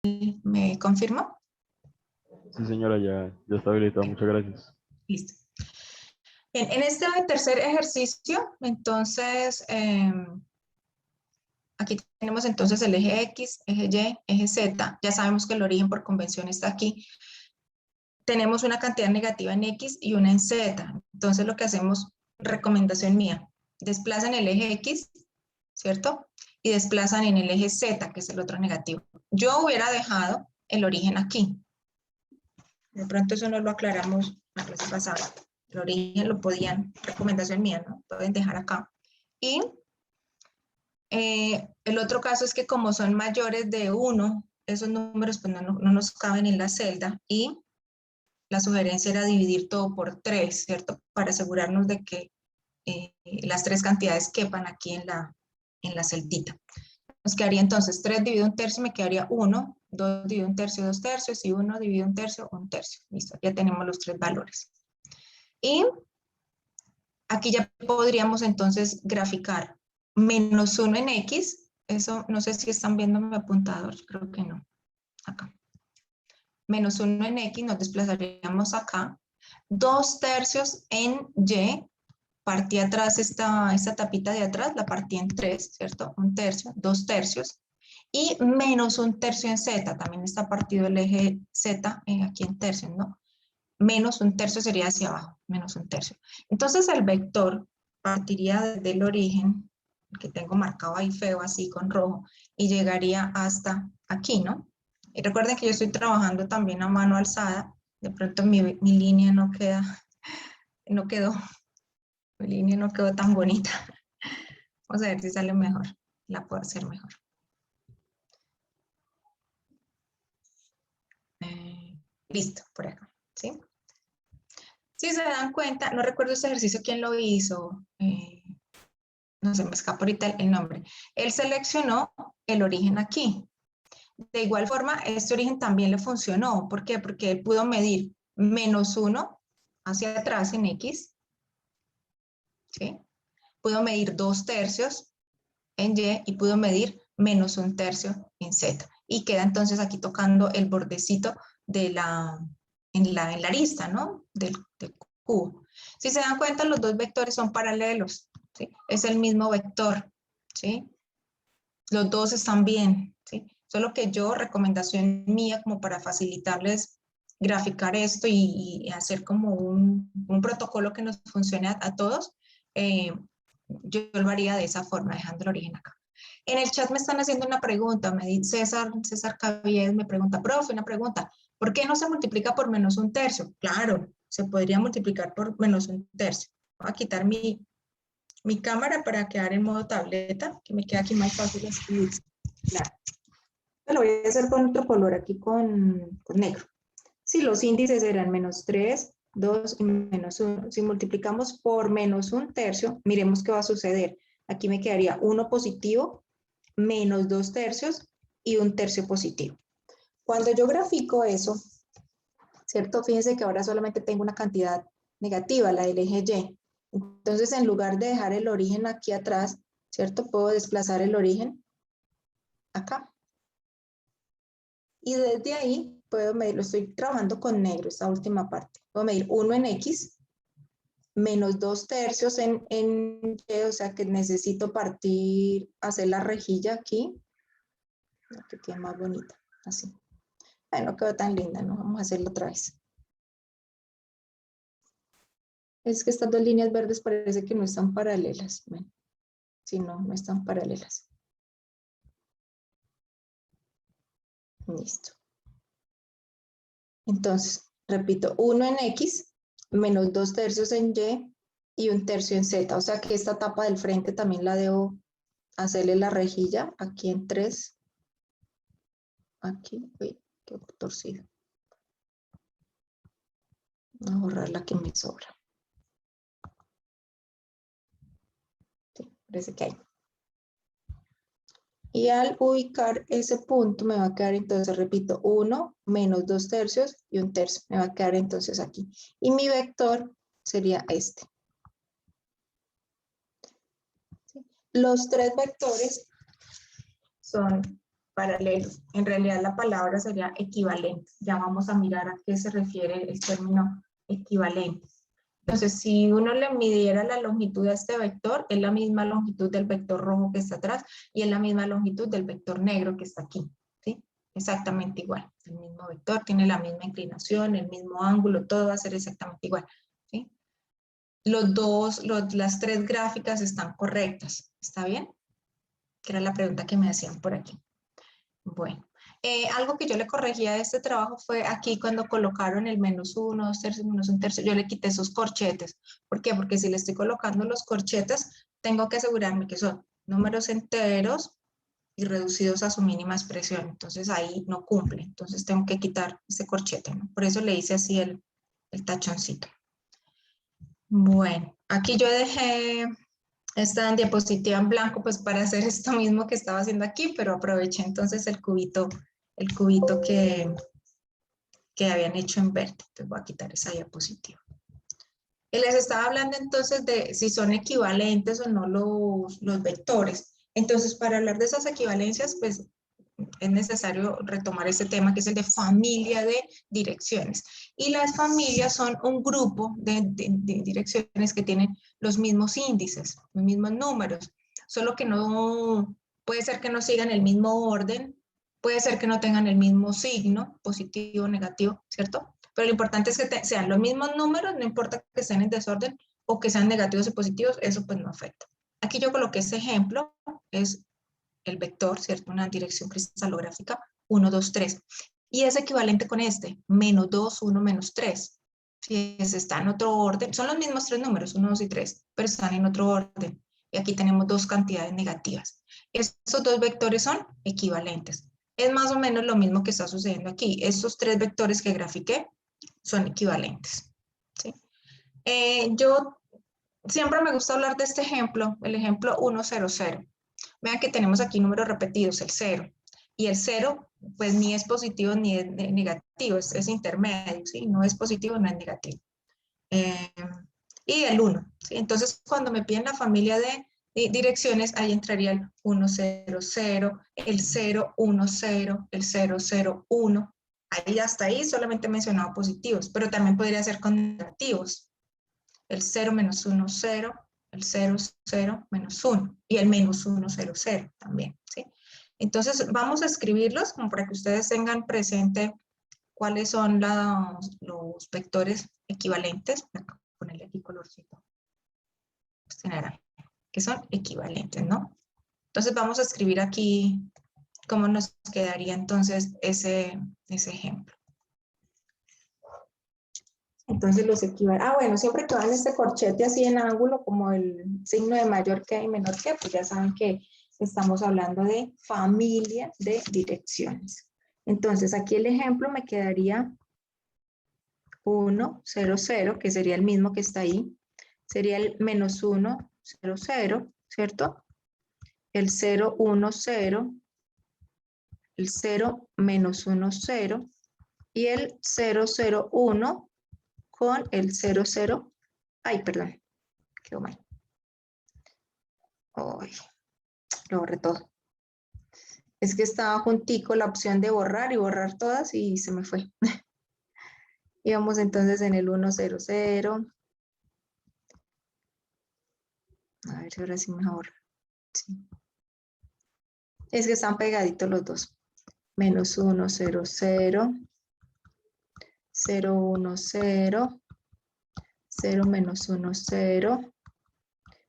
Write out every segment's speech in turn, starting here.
¿Me confirmó? Sí, señora, ya está habilitado. Muchas gracias. Listo. Bien, en este tercer ejercicio, entonces, aquí tenemos entonces el eje X, eje Y, eje Z. Ya sabemos que el origen por convención está aquí. Tenemos una cantidad negativa en X y una en Z. Entonces lo que hacemos, recomendación mía, desplazan el eje X, ¿cierto? Y desplazan en el eje Z, que es el otro negativo. Yo hubiera dejado el origen aquí. De pronto eso no lo aclaramos la clase pasada. El origen lo podían, recomendación mía, ¿no? Pueden dejar acá. Y el otro caso es que como son mayores de 1, esos números pues no nos caben en la celda y la sugerencia era dividir todo por 3, ¿cierto? Para asegurarnos de que las 3 cantidades quepan aquí en la celdita. Nos quedaría entonces 3 dividido 1/3, me quedaría 1, 2 dividido 1/3, 2/3, y 1 dividido 1/3, 1/3. Listo, ya tenemos los 3 valores. Y aquí ya podríamos entonces graficar menos 1 en X. Eso no sé si están viendo mi apuntador, creo que no. Acá. Menos 1 en X, nos desplazaríamos acá. 2/3 en Y, partí atrás esta tapita de atrás, la partí en 3, ¿cierto? 1/3, 2/3. Y menos 1/3 en Z, también está partido el eje Z aquí en tercios, ¿no? Menos 1/3 sería hacia abajo, menos 1/3. Entonces el vector partiría desde el origen, que tengo marcado ahí feo, así con rojo, y llegaría hasta aquí, ¿no? Y recuerden que yo estoy trabajando también a mano alzada, de pronto mi línea no quedó, mi línea no quedó tan bonita. Vamos a ver si sale mejor, la puedo hacer mejor. Listo, por acá, ¿sí? Si se dan cuenta, no recuerdo este ejercicio quién lo hizo, no se me escapa ahorita el nombre. Él seleccionó el origen aquí. De igual forma, este origen también le funcionó. ¿Por qué? Porque él pudo medir menos 1 hacia atrás en X, ¿sí? Pudo medir 2/3 en Y y pudo medir menos 1/3 en Z. Y queda entonces aquí tocando el bordecito de en la arista, ¿no? Del cubo. Si se dan cuenta, los dos vectores son paralelos, ¿sí? Es el mismo vector, ¿sí? Los dos están bien, ¿sí? Solo que yo, recomendación mía, como para facilitarles graficar esto y hacer como un protocolo que nos funcione a todos, yo lo haría de esa forma, dejando el origen acá. En el chat me están haciendo una pregunta, me dice César Cabies me pregunta, profe, una pregunta, ¿por qué no se multiplica por menos 1/3? Claro, se podría multiplicar por menos 1/3. Voy a quitar mi cámara para quedar en modo tableta, que me queda aquí más fácil escribir. Claro. Lo voy a hacer con otro color, aquí con negro. Si los índices eran menos 3, 2 y menos 1, si multiplicamos por menos 1/3, miremos qué va a suceder. Aquí me quedaría 1 positivo, menos 2/3 y 1/3 positivo. Cuando yo grafico eso, ¿cierto? Fíjense que ahora solamente tengo una cantidad negativa, la del eje Y. Entonces, en lugar de dejar el origen aquí atrás, ¿cierto? Puedo desplazar el origen acá. Y desde ahí puedo medir, lo estoy trabajando con negro, esta última parte. Puedo medir 1 en X, menos 2/3 en Y, o sea que necesito partir, hacer la rejilla aquí. Que quede más bonita, así. Ay, no quedó tan linda, ¿no? Vamos a hacerlo otra vez. Es que estas dos líneas verdes parece que no están paralelas. Bueno, sí, no están paralelas. Listo. Entonces, repito, 1 en X, menos 2/3 en Y y 1/3 en Z. O sea que esta tapa del frente también la debo hacerle la rejilla aquí en 3. Aquí, uy, qué torcido. Voy a borrar la que me sobra. Sí, parece que hay. Y al ubicar ese punto me va a quedar entonces, repito, 1 menos 2/3 y 1/3. Me va a quedar entonces aquí. Y mi vector sería este. ¿Sí? Los tres vectores son paralelos. En realidad la palabra sería equivalente. Ya vamos a mirar a qué se refiere el término equivalente. Entonces, si uno le midiera la longitud a este vector, es la misma longitud del vector rojo que está atrás y es la misma longitud del vector negro que está aquí, ¿sí? Exactamente igual. El mismo vector tiene la misma inclinación, el mismo ángulo, todo va a ser exactamente igual, ¿sí? Las tres gráficas están correctas, ¿está bien? Que era la pregunta que me hacían por aquí. Bueno, algo que yo le corregí a este trabajo fue aquí cuando colocaron el -1, 2/3, -1/3, yo le quité esos corchetes. ¿Por qué? Porque si le estoy colocando los corchetes, tengo que asegurarme que son números enteros y reducidos a su mínima expresión. Entonces ahí no cumple. Entonces tengo que quitar ese corchete, ¿no? Por eso le hice así el tachoncito. Bueno, aquí yo dejé esta diapositiva en blanco pues para hacer esto mismo que estaba haciendo aquí, pero aproveché entonces el cubito que habían hecho en verde. Entonces voy a quitar esa diapositiva. Y les estaba hablando entonces de si son equivalentes o no los vectores. Entonces, para hablar de esas equivalencias, pues es necesario retomar ese tema que es el de familia de direcciones. Y las familias son un grupo de direcciones que tienen los mismos índices, los mismos números, solo que no, puede ser que no sigan el mismo orden, puede ser que no tengan el mismo signo, positivo o negativo, ¿cierto? Pero lo importante es que sean los mismos números, no importa que estén en desorden o que sean negativos y positivos, eso pues no afecta. Aquí yo coloqué ese ejemplo, es el vector, ¿cierto? Una dirección cristalográfica, 1, 2, 3. Y es equivalente con este, -2, 1, -3. Si está en otro orden, son los mismos tres números, 1, 2 y 3, pero están en otro orden. Y aquí tenemos dos cantidades negativas. Estos dos vectores son equivalentes. Es más o menos lo mismo que está sucediendo aquí. Estos tres vectores que grafiqué son equivalentes, ¿sí? Yo siempre me gusta hablar de este ejemplo, el ejemplo 1, 0, 0. Vean que tenemos aquí números repetidos, el 0. Y el 0, pues ni es positivo ni es negativo, es intermedio, ¿sí? No es positivo, no es negativo. Y el 1, ¿sí? Entonces, cuando me piden la familia de direcciones, ahí entraría el 1, 0, 0, el 0, 1, 0, el 0, 0, 1. Ahí hasta ahí solamente he mencionado positivos, pero también podría ser con negativos. El 0, -1, 0, el 0, 0, -1 y el -1, 0, 0 también, ¿sí? Entonces vamos a escribirlos como para que ustedes tengan presente cuáles son los vectores equivalentes. Voy a ponerle aquí colorcito. Este naranja, que son equivalentes, ¿no? Entonces vamos a escribir aquí cómo nos quedaría entonces ese ejemplo. Entonces los equivalen. Ah, bueno, siempre que van este corchete así en ángulo, como el signo de mayor que y menor que, pues ya saben que estamos hablando de familia de direcciones. Entonces aquí el ejemplo me quedaría 1, 0, 0, que sería el mismo que está ahí. Sería el -1, 0, 0, ¿cierto? El 0, 1, 0. El 0, -1, 0. Y el 0, 0, 1 con el 0, 0. Ay, perdón. Quedó mal. Ay, lo borré todo. Es que estaba juntico la opción de borrar y borrar todas y se me fue. Y vamos entonces en el 1, 0, 0. A ver si ahora sí me ahorra. Sí. Es que están pegaditos los dos. -1, 0, 0. 0, 1, 0. 0, -1, 0.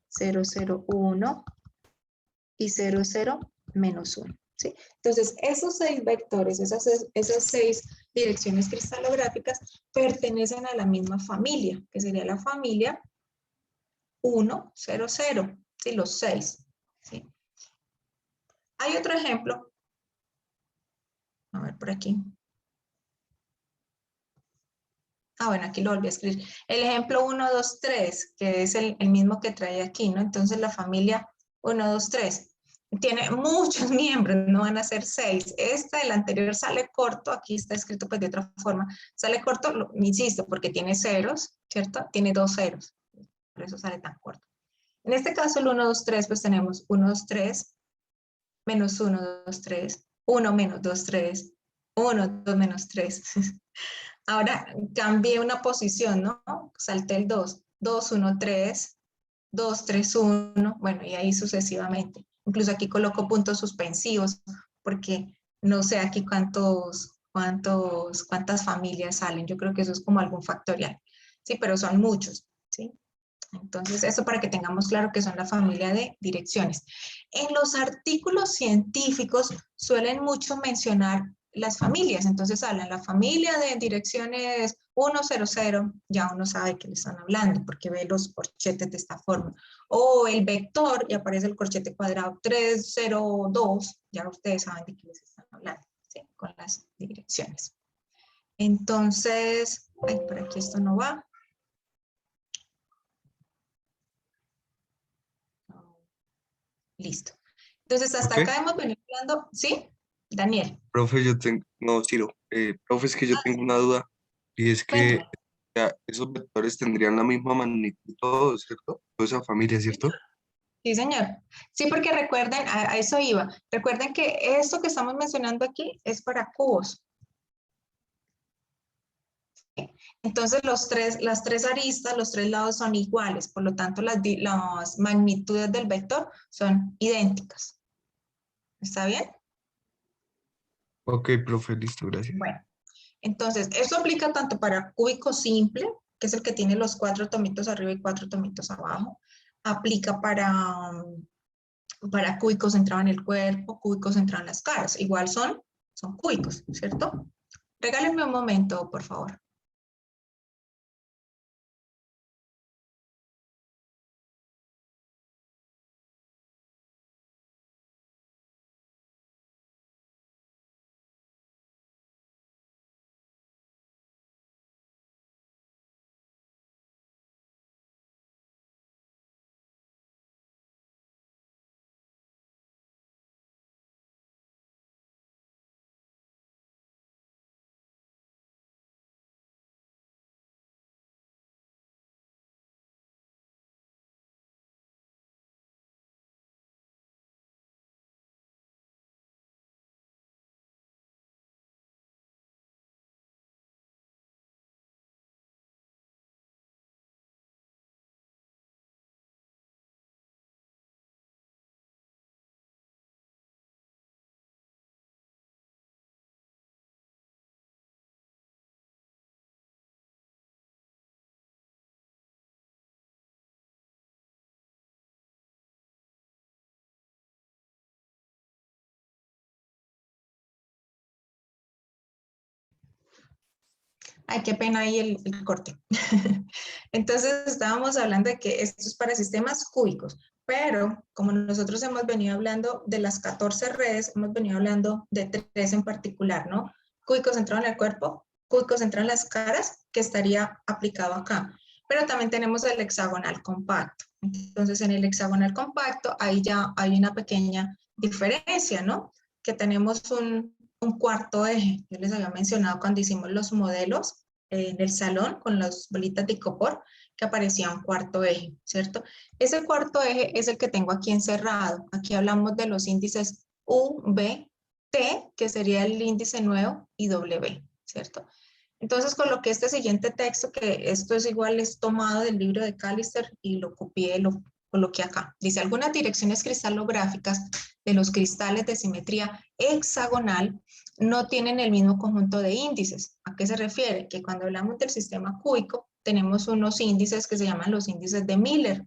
0, 0, 1. Y 0, 0, -1. ¿Sí? Entonces, esos 6 vectores, esas 6 direcciones cristalográficas pertenecen a la misma familia, que sería la familia 1, 0, 0, ¿sí? Los 6. ¿Sí? Hay otro ejemplo. A ver, por aquí. Ah, bueno, aquí lo volví a escribir. El ejemplo 1, 2, 3, que es el mismo que trae aquí, ¿no? Entonces, la familia 1, 2, 3. Tiene muchos miembros, no van a ser 6. El anterior sale corto, aquí está escrito pues de otra forma. Sale corto, insisto, porque tiene ceros, ¿cierto? Tiene 2 ceros, por eso sale tan corto. En este caso el 1, 2, 3, pues tenemos 1, 2, 3, -1, 2, 3, 1 menos 2, 3, 1, 2 menos 3. Ahora cambié una posición, ¿no? Salté el 2, 2, 1, 3, 2, 3, 1, bueno, y ahí sucesivamente. Incluso aquí coloco puntos suspensivos, porque no sé aquí cuántas familias salen. Yo creo que eso es como algún factorial. Sí, pero son muchos, ¿sí? Entonces, eso para que tengamos claro que son la familia de direcciones. En los artículos científicos suelen mucho mencionar las familias, entonces hablan la familia de direcciones 100, ya uno sabe que le están hablando porque ve los corchetes de esta forma. O el vector y aparece el corchete cuadrado 302, ya ustedes saben de qué les están hablando, ¿sí? Con las direcciones. Entonces, ay, por aquí esto no va. Listo. Entonces, hasta Ok, acá hemos venido hablando, ¿sí? Daniel, profe, yo tengo, no, Ciro, profe, es que yo tengo una duda y es que cuéntame. ya, esos vectores tendrían la misma magnitud, todos, ¿cierto? Toda esa familia, ¿cierto? Sí, señor. Sí, porque recuerden, a eso iba. Recuerden que esto que estamos mencionando aquí es para cubos. Entonces, las tres aristas, los tres lados son iguales. Por lo tanto, las magnitudes del vector son idénticas. ¿Está bien? Ok, profe, listo, gracias. Bueno, entonces, eso aplica tanto para cúbico simple, que es el que tiene los 4 tomitos arriba y 4 tomitos abajo. Aplica para cúbicos centrados en el cuerpo, cúbicos centrados en las caras. Igual son cúbicos, ¿cierto? Regálenme un momento, por favor. Ay, qué pena ahí el corte. Entonces, estábamos hablando de que esto es para sistemas cúbicos, pero como nosotros hemos venido hablando de las 14 redes, hemos venido hablando de 3 en particular, ¿no? Cúbico centrado en el cuerpo, cúbico centrado en las caras, que estaría aplicado acá. Pero también tenemos el hexagonal compacto. Entonces, en el hexagonal compacto, ahí ya hay una pequeña diferencia, ¿no? Que tenemos un cuarto eje. Yo les había mencionado cuando hicimos los modelos en el salón con las bolitas de icopor, que aparecía un cuarto eje, ¿cierto? Ese cuarto eje es el que tengo aquí encerrado. Aquí hablamos de los índices U, B, T, que sería el índice nuevo, y W, ¿cierto? Entonces coloqué este siguiente texto, que esto es igual, es tomado del libro de Callister y lo copié, lo coloqué acá. Dice, algunas direcciones cristalográficas de los cristales de simetría hexagonal no tienen el mismo conjunto de índices. ¿A qué se refiere? Que cuando hablamos del sistema cúbico, tenemos unos índices que se llaman los índices de Miller,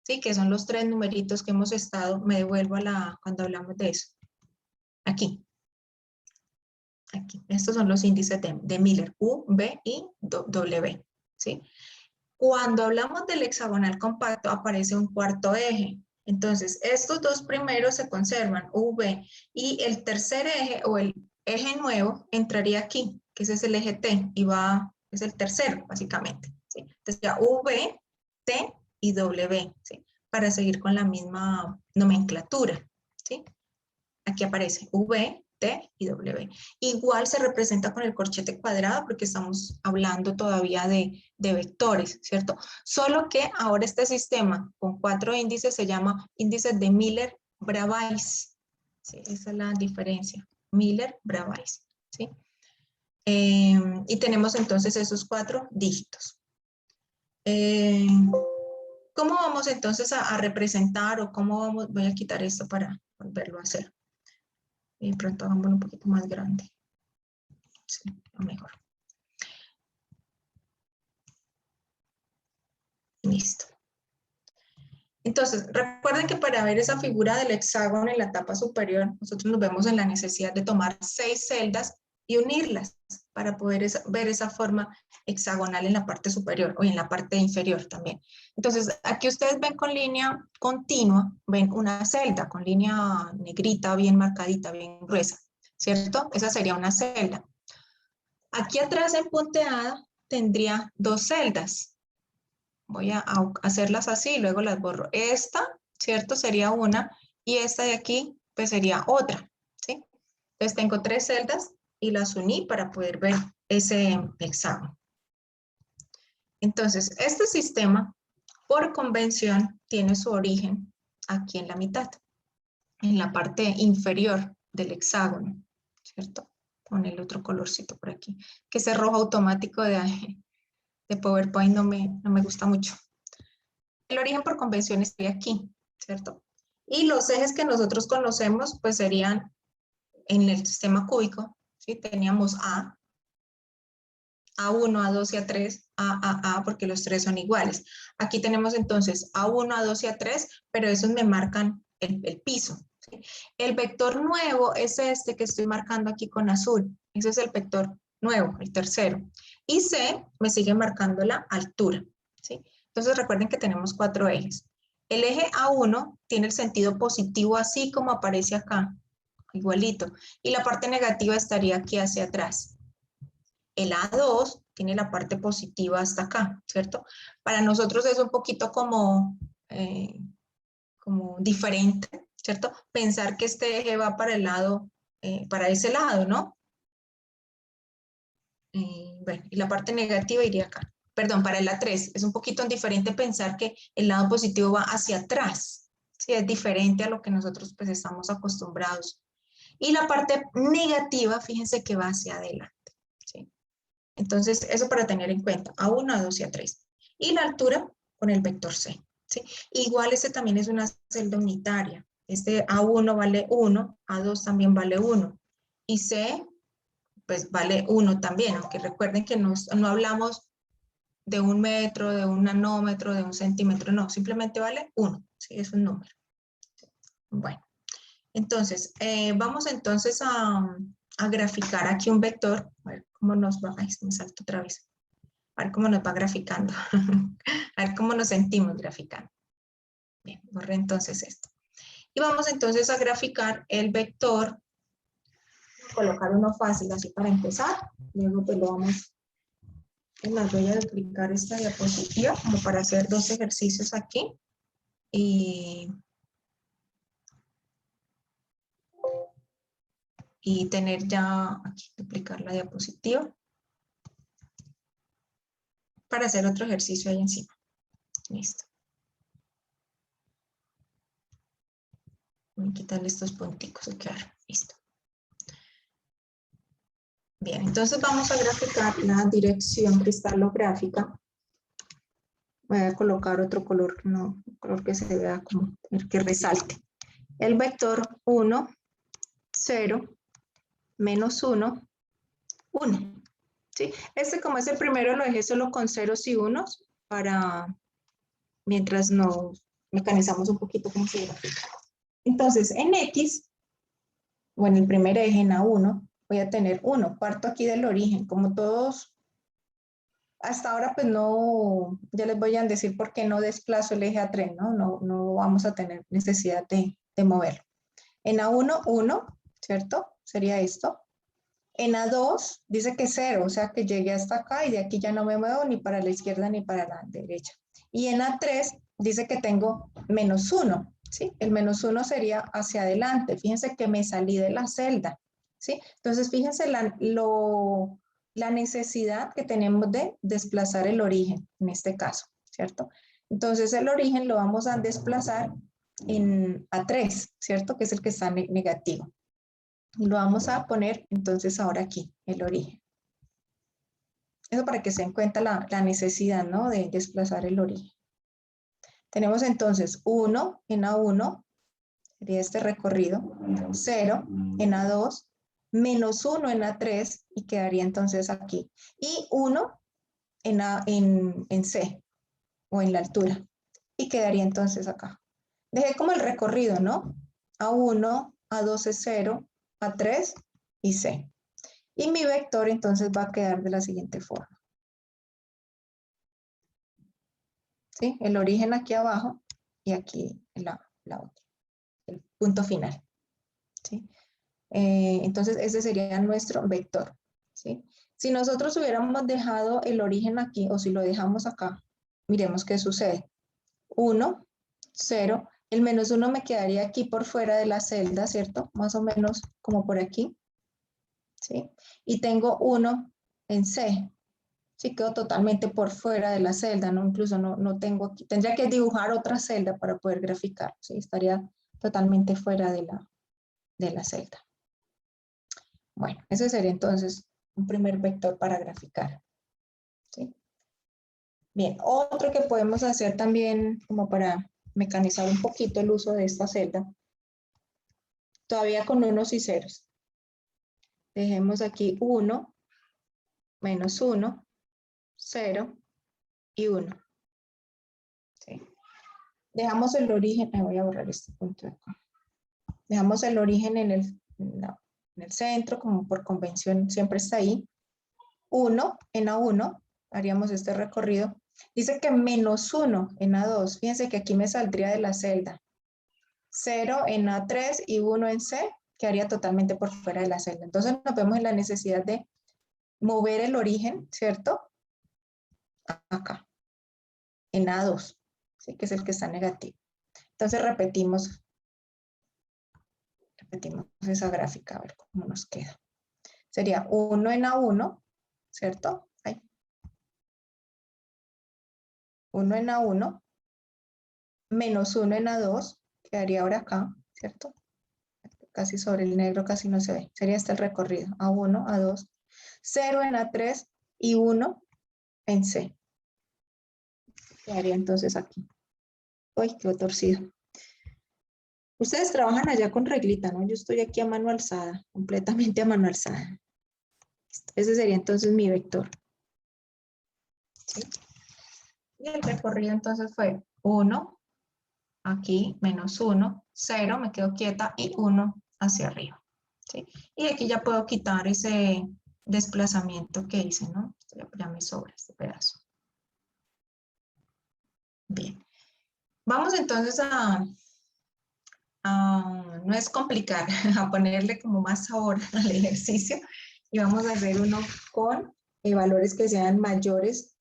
¿sí? Que son los 3 numeritos que hemos estado, me devuelvo cuando hablamos de eso. Aquí. Aquí. Estos son los índices de Miller, U, B y W, ¿sí? Cuando hablamos del hexagonal compacto, aparece un cuarto eje. Entonces, estos dos primeros se conservan, V, y el tercer eje o el eje nuevo entraría aquí, que ese es el eje T, y es el tercero, básicamente. ¿Sí? Entonces, ya V, T y W, ¿sí? Para seguir con la misma nomenclatura, ¿sí? Aquí aparece V, T y W. Igual se representa con el corchete cuadrado porque estamos hablando todavía de vectores, ¿cierto? Solo que ahora este sistema con 4 índices se llama índices de Miller-Bravais. Sí, esa es la diferencia. Miller-Bravais, ¿sí? Y tenemos entonces esos 4 dígitos. ¿Cómo vamos entonces a representar o cómo vamos? Voy a quitar esto para volverlo a hacer. Y de pronto hagámoslo un poquito más grande. Sí, mejor. Listo. Entonces, recuerden que para ver esa figura del hexágono en la tapa superior, nosotros nos vemos en la necesidad de tomar 6 celdas y unirlas para poder ver esa forma hexagonal en la parte superior o en la parte inferior también. Entonces, aquí ustedes ven con línea continua, ven una celda con línea negrita, bien marcadita, bien gruesa, ¿cierto? Esa sería una celda. Aquí atrás en punteada tendría 2 celdas. Voy a hacerlas así y luego las borro. Esta, ¿cierto? Sería una y esta de aquí, pues sería otra, ¿sí? Entonces tengo 3 celdas y las uní para poder ver ese hexágono. Entonces, este sistema, por convención, tiene su origen aquí en la mitad, en la parte inferior del hexágono, ¿cierto? Con el otro colorcito por aquí, que ese rojo automático de PowerPoint no me gusta mucho. El origen por convención estaría aquí, ¿cierto? Y los ejes que nosotros conocemos, pues serían en el sistema cúbico, ¿sí? Teníamos A1, A2 y A3, A, porque los 3 son iguales. Aquí tenemos entonces A1, A2 y A3, pero esos me marcan el piso, ¿sí? El vector nuevo es este que estoy marcando aquí con azul. Ese es el vector nuevo, el tercero. Y C me sigue marcando la altura, ¿sí? Entonces recuerden que tenemos 4 ejes. El eje A1 tiene el sentido positivo así como aparece acá, igualito. Y la parte negativa estaría aquí hacia atrás. El A2 tiene la parte positiva hasta acá, ¿cierto? Para nosotros es un poquito como diferente, ¿cierto? Pensar que este eje va para el lado, para ese lado, ¿no? Bueno, y la parte negativa iría acá. Perdón, para el A3 es un poquito diferente pensar que el lado positivo va hacia atrás. Sí, es diferente a lo que nosotros pues estamos acostumbrados. Y la parte negativa, fíjense que va hacia adelante. ¿Sí? Entonces, eso para tener en cuenta, A1, A2 y A3. Y la altura con el vector C. ¿Sí? Igual este también es una celda unitaria. Este A1 vale 1, A2 también vale 1. Y C, pues vale 1 también, aunque recuerden que no hablamos de 1 metro, de 1 nanómetro, de 1 centímetro, no, simplemente vale 1, ¿sí? Es un número. Bueno, entonces, vamos entonces a graficar aquí un vector, a ver cómo nos va, ay, me salto otra vez, a ver cómo nos va graficando, a ver cómo nos sentimos graficando. Bien, borré entonces esto. Y vamos entonces a graficar el vector, colocar uno fácil así para empezar, luego pues lo vamos, voy a duplicar esta diapositiva como para hacer 2 ejercicios aquí. Y tener ya, aquí duplicar la diapositiva para hacer otro ejercicio ahí encima. Listo. Voy a quitarle estos punticos, claro, listo. Bien, entonces vamos a graficar la dirección cristalográfica. Voy a colocar otro color, no, un color que se vea como el que resalte. El vector 1, 0, menos 1, 1. ¿Sí? Este como es el primero lo dejé solo con ceros y unos para mientras nos mecanizamos un poquito cómo se grafica. Entonces, en X, o en el primer eje, en A1, voy a tener 1, parto aquí del origen. Como todos, hasta ahora pues no, ya les voy a decir por qué no desplazo el eje A3, ¿no? No vamos a tener necesidad de moverlo. En A1, 1, ¿cierto? Sería esto. En A2 dice que 0, o sea que llegué hasta acá y de aquí ya no me muevo ni para la izquierda ni para la derecha. Y en A3 dice que tengo menos 1, ¿sí? El menos 1 sería hacia adelante. Fíjense que me salí de la celda, ¿sí? Entonces, fíjense la necesidad que tenemos de desplazar el origen, en este caso, ¿cierto? Entonces, el origen lo vamos a desplazar en A3, ¿cierto? Que es el que está negativo. Y lo vamos a poner entonces ahora aquí, el origen. Eso para que se den cuenta la necesidad, ¿no? De desplazar el origen. Tenemos entonces 1 en A1, sería este recorrido, 0 en A2, menos 1 en A3 y quedaría entonces aquí. Y 1 en C o en la altura y quedaría entonces acá. Dejé como el recorrido, ¿no? A1, A2 es 0, A3 y C. Y mi vector entonces va a quedar de la siguiente forma. ¿Sí? El origen aquí abajo y aquí la otra, el punto final. ¿Sí? Entonces ese sería nuestro vector. ¿Sí? Si nosotros hubiéramos dejado el origen aquí o si lo dejamos acá, miremos qué sucede. 1, 0, el menos 1 me quedaría aquí por fuera de la celda, ¿cierto? Más o menos como por aquí. ¿Sí? Y tengo 1 en C. Sí, quedo totalmente por fuera de la celda, ¿no? Incluso no tengo aquí. Tendría que dibujar otra celda para poder graficar, ¿sí? Estaría totalmente fuera de la celda. Bueno, ese sería entonces un primer vector para graficar. ¿Sí? Bien, otro que podemos hacer también como para mecanizar un poquito el uso de esta celda, todavía con unos y ceros. Dejemos aquí 1, menos 1, 0 y 1. ¿Sí? Dejamos el origen, voy a borrar este punto de acá. Dejamos el origen en el centro, como por convención siempre está ahí. 1 en A1, haríamos este recorrido. Dice que menos 1 en A2, fíjense que aquí me saldría de la celda. 0 en A3 y 1 en C, quedaría totalmente por fuera de la celda. Entonces nos vemos en la necesidad de mover el origen, ¿cierto? Acá, en A2, ¿sí? Que es el que está negativo. Entonces repetimos esa gráfica, a ver cómo nos queda. Sería 1 en A1, ¿cierto? Ahí. 1 en A1, menos 1 en A2, quedaría ahora acá, ¿cierto? Casi sobre el negro, casi no se ve. Sería este el recorrido, A1, A2, 0 en A3 y 1 en C. Quedaría entonces aquí. Uy, quedó torcido. Ustedes trabajan allá con reglita, ¿no? Yo estoy aquí a mano alzada, completamente a mano alzada. Ese sería entonces mi vector. ¿Sí? Y el recorrido entonces fue 1, aquí, menos 1, 0, me quedo quieta, y 1 hacia arriba. ¿Sí? Y aquí ya puedo quitar ese desplazamiento que hice, ¿no? Ya me sobra este pedazo. Bien. Vamos entonces no es complicar, a ponerle como más sabor al ejercicio y vamos a hacer uno con valores que sean mayores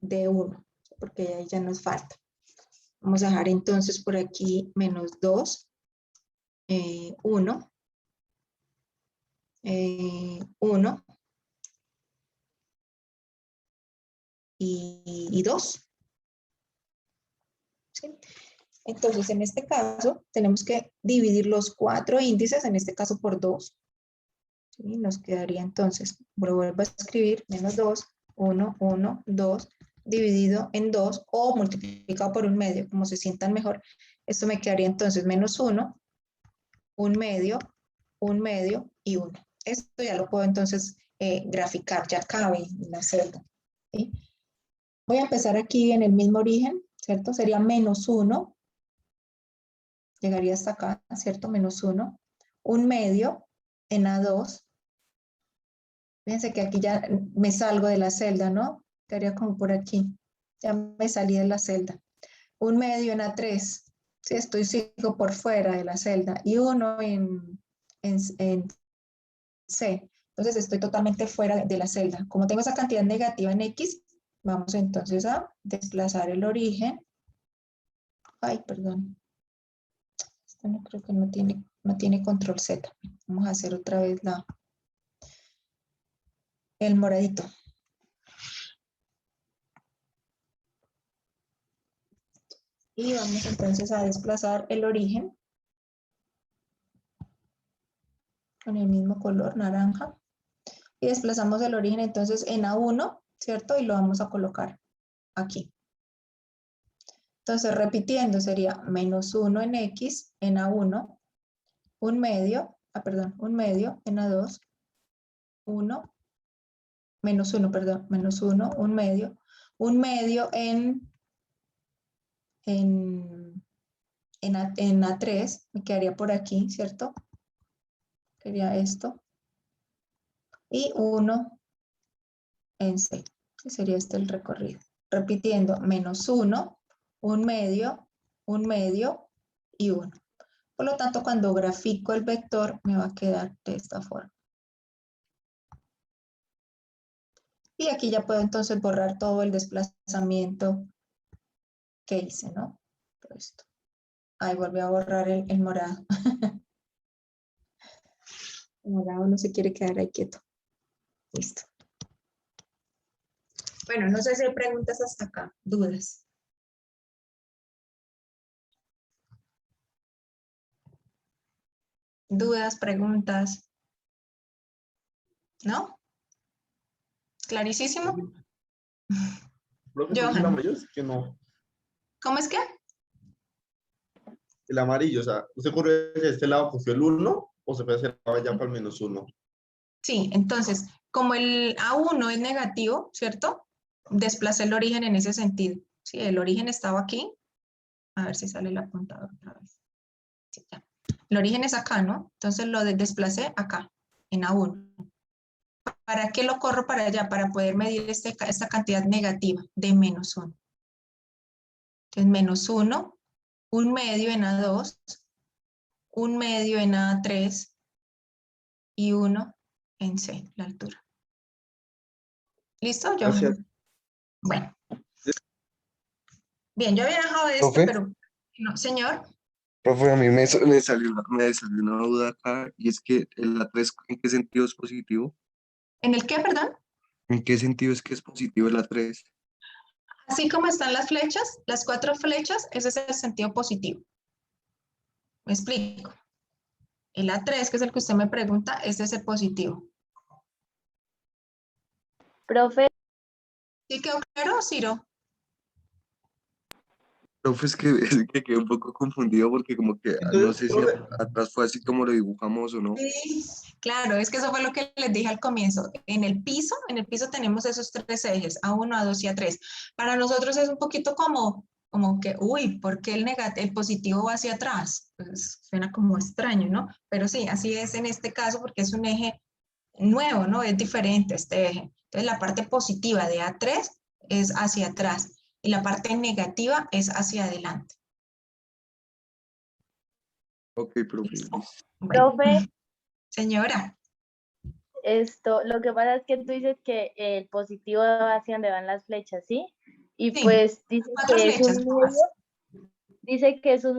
de 1, porque ahí ya nos falta. Vamos a dejar entonces por aquí menos 2, 1, 1 y 2. ¿Sí? Entonces, en este caso, tenemos que dividir los 4 índices, en este caso por 2. ¿Sí? Nos quedaría entonces, vuelvo a escribir, menos 2, 1, 1, 2, dividido en 2 o multiplicado por un medio, como se sientan mejor. Esto me quedaría entonces menos 1, un medio y 1. Esto ya lo puedo entonces graficar, ya cabe en la celda. ¿Sí? Voy a empezar aquí en el mismo origen, ¿cierto? Sería menos 1, llegaría hasta acá, ¿cierto? Menos 1, un medio en A2. Fíjense que aquí ya me salgo de la celda, ¿no? Quedaría como por aquí. Ya me salí de la celda. Un medio en A3. Sí, sigo por fuera de la celda. Y 1 en C. Entonces estoy totalmente fuera de la celda. Como tengo esa cantidad negativa en X, vamos entonces a desplazar el origen. Ay, perdón. Esto no creo que no tiene control Z. Vamos a hacer otra vez el moradito. Y vamos entonces a desplazar el origen. con el mismo color, naranja. Y desplazamos el origen entonces en A1, ¿cierto? Y lo vamos a colocar aquí. Entonces, repitiendo, sería menos 1 en X en A1, un medio en A2, 1, menos 1, perdón, menos 1, un medio en A3, me quedaría por aquí, ¿cierto? Sería esto. Y 1 en C, que sería este el recorrido. Repitiendo, menos 1, un medio y 1. Por lo tanto, cuando grafico el vector, me va a quedar de esta forma. Y aquí ya puedo entonces borrar todo el desplazamiento que hice, ¿no? Todo esto. Ahí volví a borrar el morado. El morado no se quiere quedar ahí quieto. Listo. Bueno, no sé si hay preguntas hasta acá, dudas. Dudas, preguntas. ¿No? ¿Clarísimo? Profe, pero es el Johan, amarillo, sí que no. ¿cómo es que? El amarillo, o sea, ¿usted corre hacia este lado, cogió el 1 o se puede hacer allá para el menos 1? Sí, entonces, como el A1 es negativo, ¿cierto? Desplacé el origen en ese sentido. Sí, el origen estaba aquí. A ver si sale la puntada otra vez. Sí, ya. El origen es acá, ¿no? Entonces lo desplacé acá, en A1. ¿Para qué lo corro para allá? Para poder medir esta cantidad negativa de menos 1. Entonces, menos 1, un medio en A2, un medio en A3 y 1 en C, la altura. ¿Listo, Johan? Gracias. Bueno. Bien, yo había dejado Profe, pero... No, señor. profe, a mí me salió una duda acá, y es que el A3, ¿en qué sentido es positivo? ¿En el qué, perdón? ¿En qué sentido es que es positivo el A3? Así como están las flechas, las 4 flechas, ese es el sentido positivo. Me explico. El A3, que es el que usted me pregunta, ese es el positivo. Profe, ¿Sí quedó claro, Ciro? Profe, es que quedé un poco confundido porque como que no Entonces, sé si profe, atrás fue así como lo dibujamos o no. Sí, claro, es que eso fue lo que les dije al comienzo. En el piso tenemos esos 3 ejes, A1, A2 y A3. Para nosotros es un poquito como que, uy, ¿por qué el positivo va hacia atrás? Pues suena como extraño, ¿no? Pero sí, así es en este caso porque es un eje nuevo, ¿no? Es diferente este eje. Entonces la parte positiva de A3 es hacia atrás y la parte negativa es hacia adelante. Ok, profe. ¿Listo? Bueno, profe, señora. lo que pasa es que tú dices que el positivo va hacia donde van las flechas, ¿sí? Y Sí, pues dice 4 que es flechas un nomás.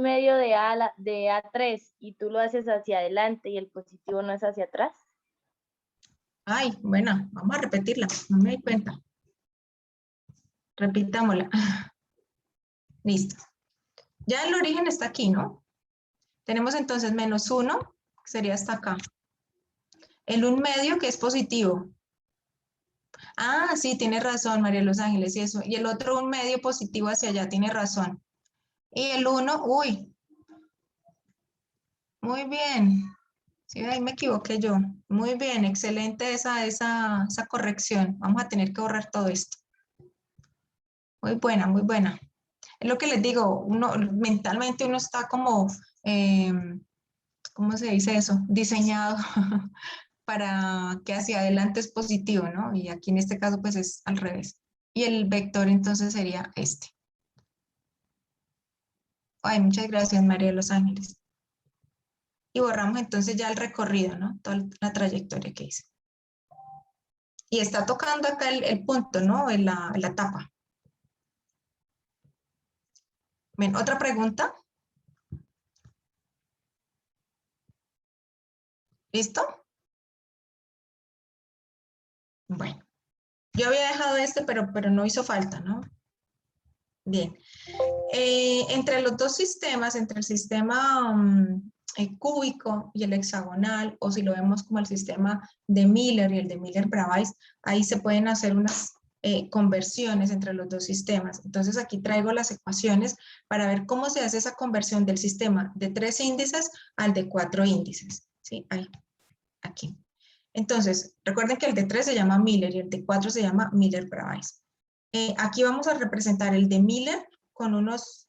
medio de A3 y tú lo haces hacia adelante y el positivo no es hacia atrás. Ay, bueno, vamos a repetirla, no me di cuenta. Repitámosla. Listo. Ya el origen está aquí, ¿no? Tenemos entonces menos 1, que sería hasta acá. El 1 medio, que es positivo. Ah, sí, tiene razón, María de los Ángeles, y eso. Y el otro 1 medio positivo hacia allá, tiene razón. Y el 1, uy, muy bien. Sí, ahí me equivoqué yo. Muy bien, excelente esa corrección. Vamos a tener que borrar todo esto. Muy buena, muy buena. Es lo que les digo, mentalmente uno está como, ¿cómo se dice eso? Diseñado para que hacia adelante es positivo, ¿no? Y aquí en este caso pues es al revés. Y el vector entonces sería este. Ay, muchas gracias, María de los Ángeles. Y borramos entonces ya el recorrido, ¿no? Toda la trayectoria que hice. Y está tocando acá el punto, ¿no? En la tapa. Bien, ¿otra pregunta? ¿Listo? Bueno, yo había dejado pero no hizo falta, ¿no? Bien. Entre los dos sistemas, entre el sistema cúbico y el hexagonal, o si lo vemos como el sistema de Miller y el de Miller-Bravais, ahí se pueden hacer unas conversiones entre los dos sistemas. Entonces aquí traigo las ecuaciones para ver cómo se hace esa conversión del sistema de 3 índices al de 4 índices. ¿Sí? Ahí, aquí. Entonces, recuerden que el de 3 se llama Miller y el de 4 se llama Miller-Bravais. Aquí vamos a representar el de Miller con unos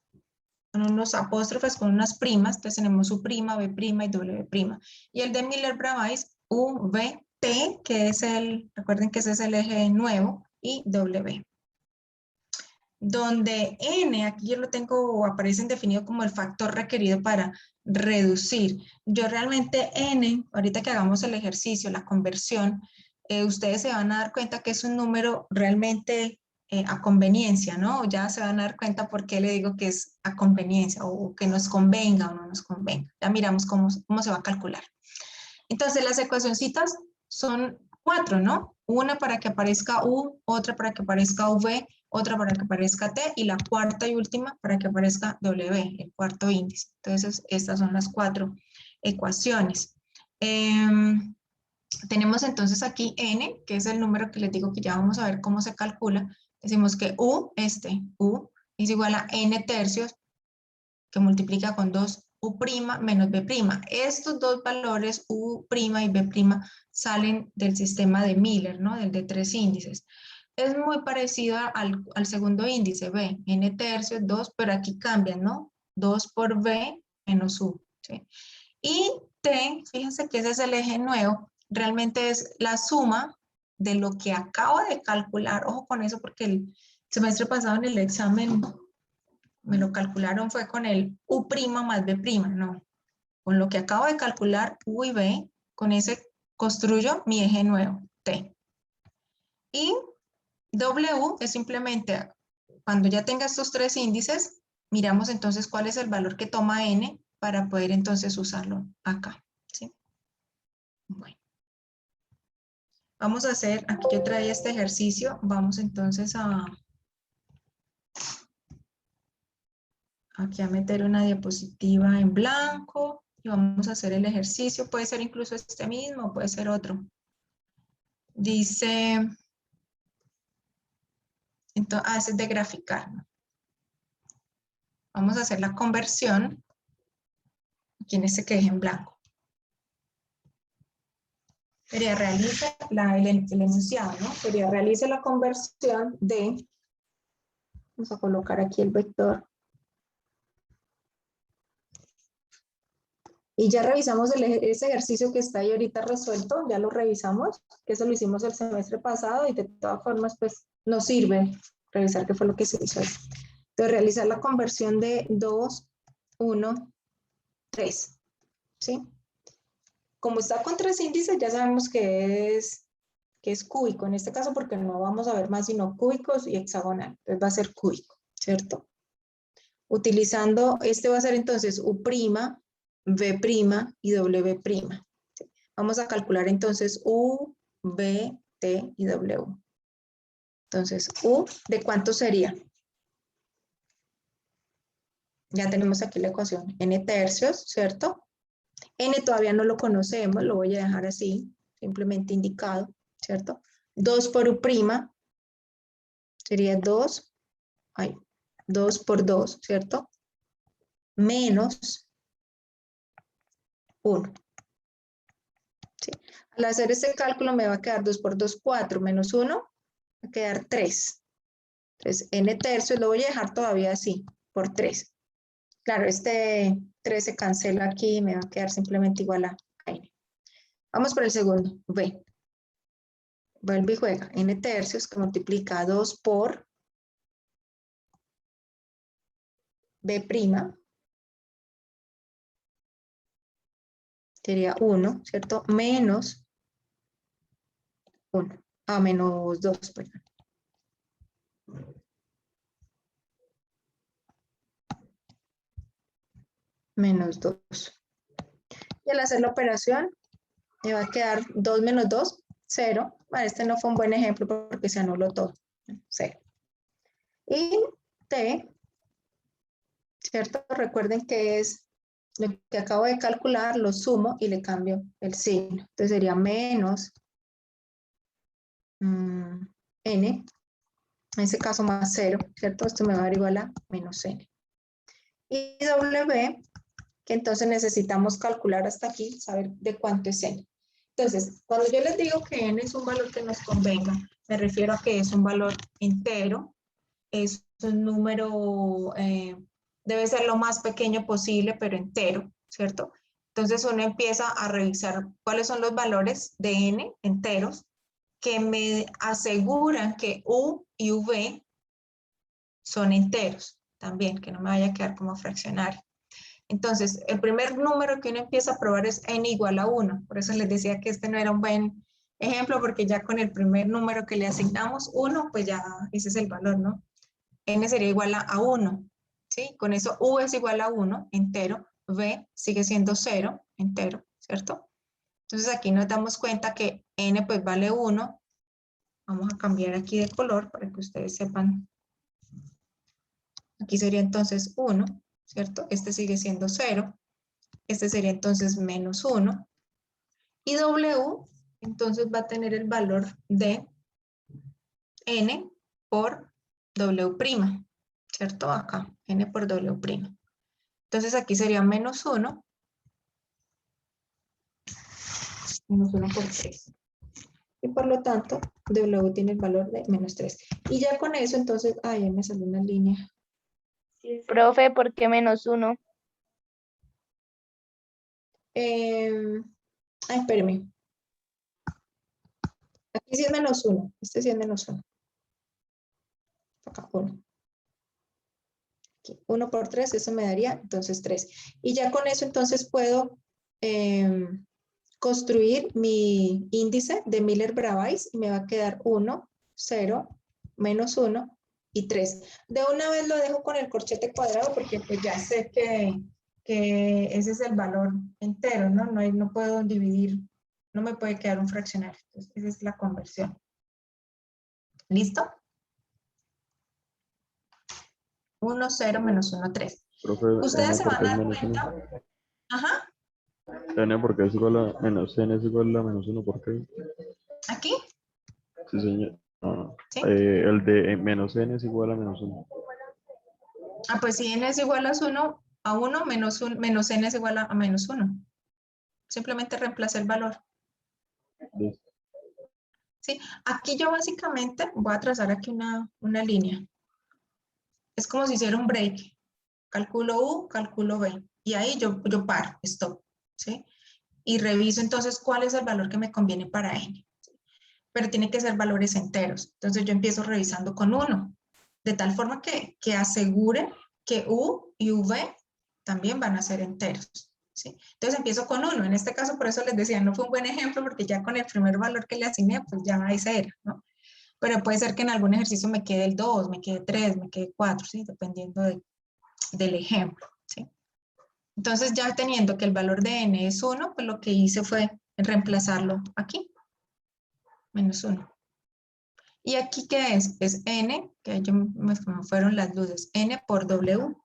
apóstrofes, con unas primas. Entonces tenemos U', B' y W'. Y el de Miller-Bravais, U, V, T, que es recuerden que ese es el eje nuevo, y W. Donde N, aquí yo lo tengo, aparece definido como el factor requerido para reducir. Yo realmente N, ahorita que hagamos el ejercicio, la conversión, ustedes se van a dar cuenta que es un número realmente a conveniencia, ¿no? Ya se van a dar cuenta por qué le digo que es a conveniencia o que nos convenga o no nos convenga. Ya miramos cómo se va a calcular. Entonces las ecuacioncitas son 4, ¿no? Una para que aparezca U, otra para que aparezca V, otra para que aparezca T y la cuarta y última para que aparezca W, el cuarto índice. Entonces estas son las 4 ecuaciones. Tenemos entonces aquí N, que es el número que les digo que ya vamos a ver cómo se calcula. Decimos que U es igual a N tercios, que multiplica con 2 U' menos B'. Estos dos valores, U' y B' salen del sistema de Miller, ¿no? Del de 3 índices. Es muy parecido al segundo índice, B, N tercios, 2, pero aquí cambian, ¿no? 2 por B menos U, ¿sí? Y T, fíjense que ese es el eje nuevo, realmente es la suma de lo que acabo de calcular. Ojo con eso porque el semestre pasado en el examen me lo calcularon fue con el U' más B', no. Con lo que acabo de calcular, U y B, con ese construyo mi eje nuevo, T. Y W es simplemente, cuando ya tenga estos 3 índices, miramos entonces cuál es el valor que toma N para poder entonces usarlo acá, ¿sí? Bueno. Vamos a hacer, aquí yo traía este ejercicio, vamos entonces aquí a meter una diapositiva en blanco y vamos a hacer el ejercicio. Puede ser incluso este mismo, puede ser otro. Dice, entonces, es de graficar, ¿no? Vamos a hacer la conversión. Aquí en este que deje en blanco. Sería realiza el enunciado, ¿no? Sería realiza la conversión de, vamos a colocar aquí el vector. Y ya revisamos ese ejercicio que está ahí ahorita resuelto, ya lo revisamos, que eso lo hicimos el semestre pasado y de todas formas pues nos sirve revisar qué fue lo que se hizo ahí. Entonces realizar la conversión de 2, 1, 3, ¿sí? Como está con 3 índices ya sabemos que es cúbico en este caso porque no vamos a ver más sino cúbicos y hexagonal, entonces va a ser cúbico, ¿cierto? Utilizando, este va a ser entonces U', B' y W'. Vamos a calcular entonces U, B, T y W. Entonces, U, ¿de cuánto sería? Ya tenemos aquí la ecuación. N tercios, ¿cierto? N todavía no lo conocemos, lo voy a dejar así, simplemente indicado, ¿cierto? 2 por U' sería 2 por 2, ¿cierto? Menos 1. ¿Sí? Al hacer este cálculo me va a quedar 2 por 2, 4, menos 1, va a quedar 3. Entonces, N tercios lo voy a dejar todavía así, por 3. Claro, este 3 se cancela aquí y me va a quedar simplemente igual a N. Vamos por el segundo, B. Vuelve y juega. N tercios que multiplica 2 por B'. Sería 1, ¿cierto? Menos 1. Menos 2, perdón. Menos 2. Y al hacer la operación, me va a quedar 2 menos 2, 0. Bueno, este no fue un buen ejemplo porque se anuló todo. 0. Y T, ¿cierto? Recuerden que es Lo que acabo de calcular lo sumo y le cambio el signo. Entonces sería menos n, en ese caso más 0, ¿cierto? Esto me va a dar igual a menos n. Y w, que entonces necesitamos calcular hasta aquí, saber de cuánto es n. Entonces, cuando yo les digo que n es un valor que nos convenga, me refiero a que es un valor entero, es un número, debe ser lo más pequeño posible, pero entero, ¿cierto? Entonces uno empieza a revisar cuáles son los valores de n enteros que me aseguran que u y v son enteros también, que no me vaya a quedar como fraccionario. Entonces, el primer número que uno empieza a probar es n igual a 1. Por eso les decía que este no era un buen ejemplo, porque ya con el primer número que le asignamos 1, pues ya ese es el valor, ¿no? N sería igual a 1, ¿sí? Con eso u es igual a 1, entero, v sigue siendo 0, entero, ¿cierto? Entonces aquí nos damos cuenta que n pues vale 1. Vamos a cambiar aquí de color para que ustedes sepan. Aquí sería entonces 1, ¿cierto? Este sigue siendo 0. Este sería entonces menos 1. Y w, entonces va a tener el valor de n por w', ¿cierto? Acá, n por w'. Entonces aquí sería menos 1. Menos 1 por 3. Y por lo tanto, w tiene el valor de menos 3. Y ya con eso, entonces, ay, ya me salió una línea. Profe, ¿por qué menos 1? Espérame. Aquí sí es menos 1. Este sí es menos 1. Acá 1. Aquí, 1 por 3, eso me daría entonces 3. Y ya con eso entonces puedo construir mi índice de Miller-Bravais y me va a quedar 1, 0, menos 1 y 3. De una vez lo dejo con el corchete cuadrado porque pues ya sé que ese es el valor entero, ¿no? No puedo dividir, no me puede quedar un fraccionario. Entonces, esa es la conversión. ¿Listo? 1, 0, menos 1, 3. Profe, Ustedes n se porque van a es dar menos 1. cuenta. Ajá, N porque es igual a menos n es igual a menos 1, ¿por qué? aquí, Sí, señor. Ah, ¿sí? el de menos n es igual a menos 1. Ah, pues si n es igual a 1, menos n es igual a menos 1. Simplemente reemplaza el valor. Listo. ¿Sí? Aquí yo básicamente voy a trazar aquí una línea. Es como si hiciera un break. Calculo U, calculo V. Y ahí yo paro, stop. ¿Sí? Y reviso entonces cuál es el valor que me conviene para n. ¿Sí? Pero tiene que ser valores enteros. Entonces yo empiezo revisando con 1. De tal forma que asegure que U y V también van a ser enteros. ¿Sí? Entonces empiezo con 1. En este caso, por eso les decía, no fue un buen ejemplo porque ya con el primer valor que le asigné, pues ya ese era, ¿no? Pero puede ser que en algún ejercicio me quede el 2, me quede 3, me quede 4, ¿sí? Dependiendo del ejemplo, ¿sí? Entonces ya teniendo que el valor de n es 1, pues lo que hice fue reemplazarlo aquí, menos 1. ¿Y aquí qué es? Es n, que me fueron las luces, n por w.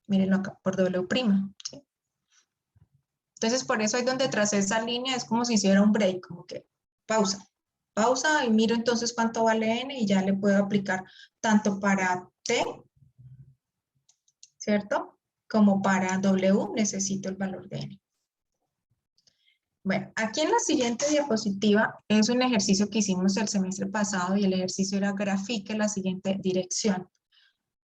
Mírenlo acá, por w'. ¿Sí? Entonces, por eso es donde tracé esa línea, es como si hiciera un break, como que pausa. Pausa y miro entonces cuánto vale n y ya le puedo aplicar tanto para t, ¿cierto? Como para w necesito el valor de n. Bueno, aquí en la siguiente diapositiva es un ejercicio que hicimos el semestre pasado y el ejercicio era grafique la siguiente dirección.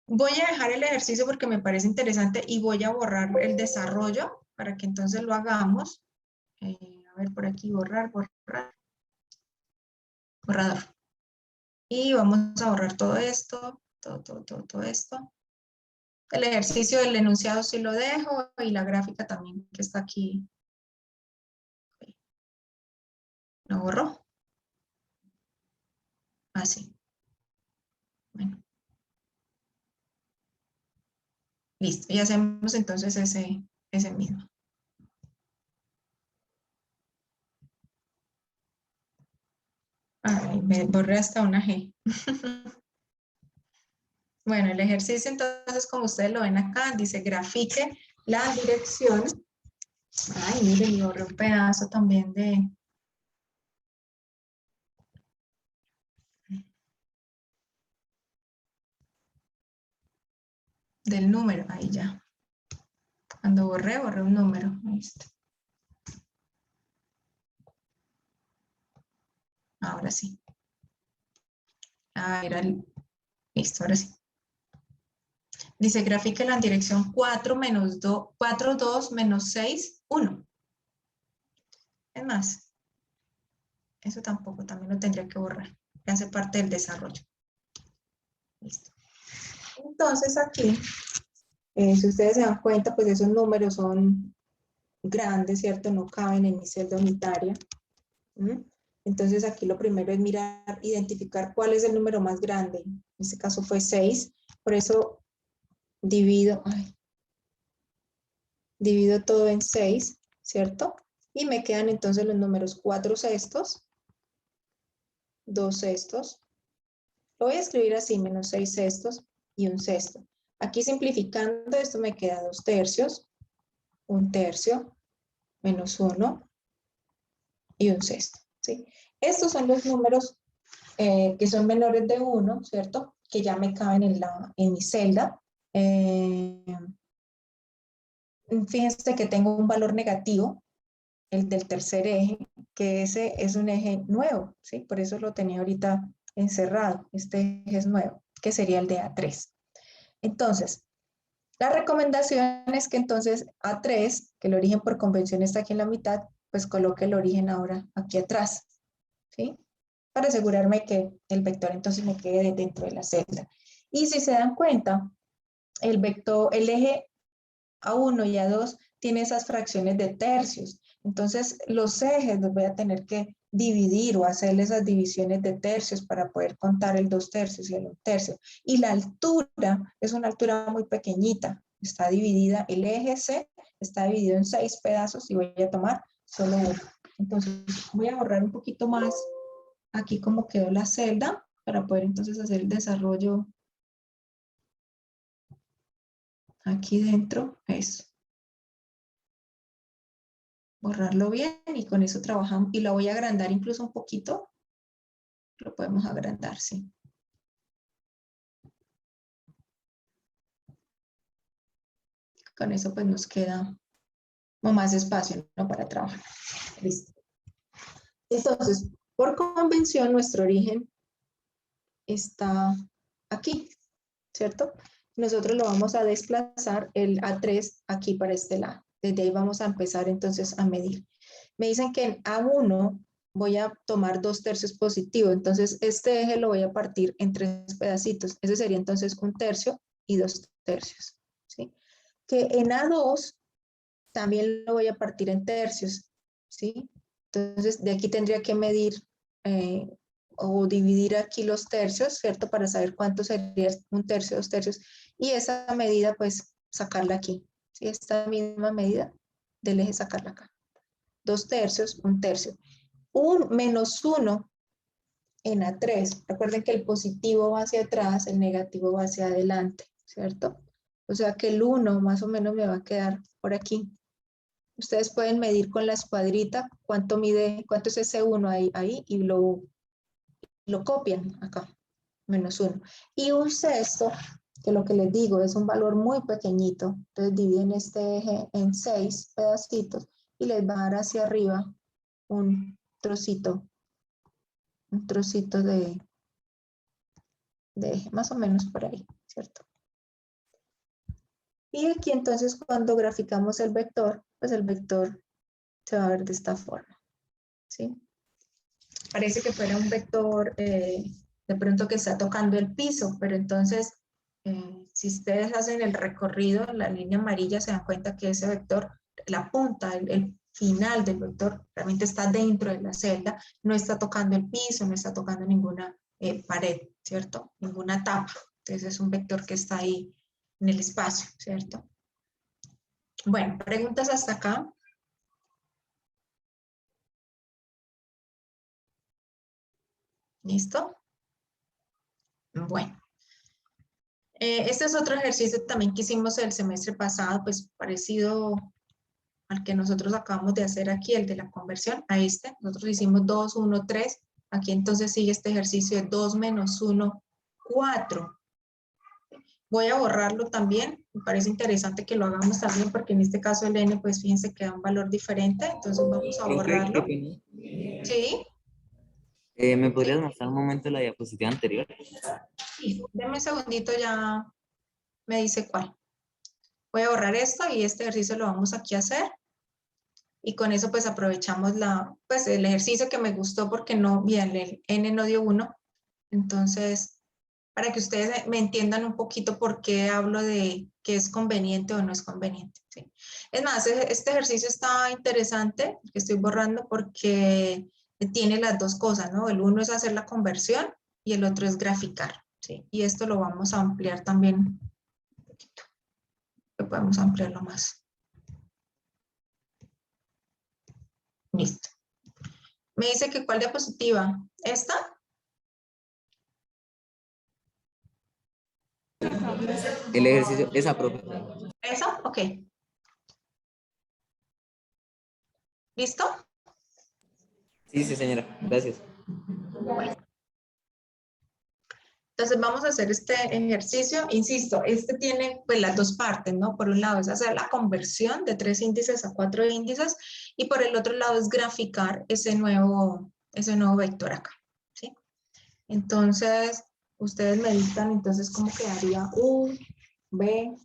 Voy a dejar el ejercicio porque me parece interesante y voy a borrar el desarrollo para que entonces lo hagamos. A ver, por aquí, borrar, borrador. Y vamos a borrar todo esto, todo esto. El ejercicio del enunciado sí lo dejo y la gráfica también que está aquí. ¿Lo borró? Así. Bueno. Listo. Y hacemos entonces ese mismo. Ay, me borré hasta una G. Bueno, el ejercicio entonces, como ustedes lo ven acá, dice grafique la dirección. Ay, miren, yo borré un pedazo también del número. Ahí ya. Cuando borré un número. Ahí está. Ahora sí. Ah, era el... Listo, ahora sí. Dice, grafique la dirección 4 menos 2, 4, 2 menos 6, 1. Es más, eso tampoco, también lo tendría que borrar. Que hace parte del desarrollo. Listo. Entonces aquí, si ustedes se dan cuenta, pues esos números son grandes, ¿cierto? No caben en mi celda unitaria. ¿Mm? Entonces aquí lo primero es mirar, identificar cuál es el número más grande. En este caso fue 6. Por eso divido todo en 6, ¿cierto? Y me quedan entonces los números 4 sextos, 2 sextos. Lo voy a escribir así, menos 6 sextos y 1 sexto. Aquí simplificando esto me queda 2 tercios, 1 tercio, menos 1 y 1 sexto, ¿sí? Estos son los números que son menores de 1, ¿cierto? Que ya me caben en mi celda. Fíjense que tengo un valor negativo, el del tercer eje, que ese es un eje nuevo, ¿sí? Por eso lo tenía ahorita encerrado. Este eje es nuevo, que sería el de A3. Entonces, la recomendación es que entonces A3, que el origen por convención está aquí en la mitad, pues coloque el origen ahora aquí atrás, ¿sí? Para asegurarme que el vector entonces me quede dentro de la celda. Y si se dan cuenta, el eje A1 y A2 tiene esas fracciones de tercios. Entonces, los ejes los voy a tener que dividir o hacerle esas divisiones de tercios para poder contar el 2 tercios y el 1 tercio. Y la altura es una altura muy pequeñita. Está dividida, el eje C está dividido en 6 pedazos y voy a tomar solo uno. Entonces, voy a borrar un poquito más aquí como quedó la celda para poder entonces hacer el desarrollo aquí dentro. Eso. Borrarlo bien y con eso trabajamos. Y lo voy a agrandar incluso un poquito. Lo podemos agrandar, sí. Con eso pues nos queda más espacio, ¿no? Para trabajar. Listo. Entonces, por convención, nuestro origen está aquí, ¿cierto? Nosotros lo vamos a desplazar el A3 aquí para este lado. Desde ahí vamos a empezar entonces a medir. Me dicen que en A1 voy a tomar 2 tercios positivos, entonces este eje lo voy a partir en 3 pedacitos. Ese sería entonces 1 tercio y 2 tercios, ¿sí? Que en A2 también lo voy a partir en tercios, ¿sí? Entonces de aquí tendría que medir o dividir aquí los tercios, ¿cierto? Para saber cuánto sería 1 tercio, 2 tercios. Y esa medida, pues, sacarla aquí, ¿sí? Esta misma medida del eje, sacarla acá. 2 tercios, 1 tercio. Un menos 1 en A3. Recuerden que el positivo va hacia atrás, el negativo va hacia adelante, ¿cierto? O sea que el 1 más o menos me va a quedar por aquí. Ustedes pueden medir con la escuadrita cuánto mide, cuánto es ese 1 ahí y lo copian acá, menos 1. Y un sexto, que lo que les digo es un valor muy pequeñito, entonces dividen este eje en 6 pedacitos y les va a dar hacia arriba un trocito de eje, más o menos por ahí, ¿cierto? Y aquí entonces cuando graficamos el vector, pues el vector se va a ver de esta forma, ¿sí? Parece que fuera un vector de pronto que está tocando el piso, pero entonces si ustedes hacen el recorrido en la línea amarilla se dan cuenta que ese vector, la punta, el final del vector realmente está dentro de la celda, no está tocando el piso, no está tocando ninguna pared, ¿cierto? Ninguna tapa. Entonces es un vector que está ahí en el espacio, ¿cierto? Bueno, preguntas hasta acá. ¿Listo? Bueno. Este es otro ejercicio también que hicimos el semestre pasado, pues parecido al que nosotros acabamos de hacer aquí, el de la conversión, a este. Nosotros hicimos 2, 1, 3. Aquí entonces sigue este ejercicio de 2 menos 1, 4. Voy a borrarlo también. Me parece interesante que lo hagamos también porque en este caso el n, pues fíjense que da un valor diferente. Entonces vamos a Profe, borrarlo. qué pena. ¿Sí? ¿Me podrías mostrar un momento la diapositiva anterior? Sí. Deme un segundito, ya me dice cuál. Voy a borrar esto y este ejercicio lo vamos aquí a hacer. Y con eso pues aprovechamos pues el ejercicio que me gustó porque no, bien, el n no dio 1. Entonces, para que ustedes me entiendan un poquito por qué hablo de que es conveniente o no es conveniente. ¿Sí? Es más, este ejercicio está interesante, que estoy borrando porque tiene las dos cosas, ¿no? El uno es hacer la conversión y el otro es graficar. ¿Sí? Y esto lo vamos a ampliar también un poquito. Lo podemos ampliarlo más. Listo. Me dice que ¿cuál diapositiva? ¿Esta? El ejercicio, esa, profe. ¿Esa? Ok. ¿Listo? Sí, sí, señora. Gracias. Bueno. Entonces vamos a hacer este ejercicio. Insisto, este tiene pues las dos partes, ¿no? Por un lado es hacer la conversión de 3 índices a 4 índices y por el otro lado es graficar ese nuevo vector acá, ¿sí? Entonces, ustedes me dictan entonces cómo quedaría U, B,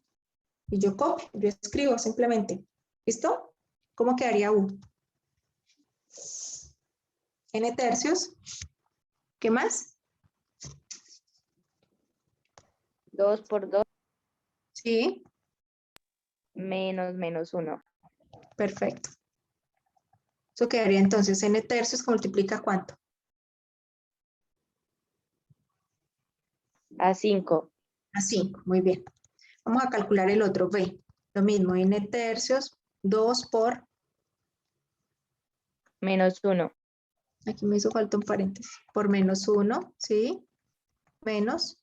y yo copio, yo escribo simplemente. ¿Listo? ¿Cómo quedaría U? N tercios. ¿Qué más? 2 por 2 Sí, menos 1. perfecto. Eso quedaría entonces N tercios que multiplica ¿cuánto? A 5. A 5, muy bien. Vamos a calcular el otro B. Lo mismo, N tercios, 2 por, Menos 1. aquí me hizo falta un paréntesis, por menos 1, ¿sí? Menos,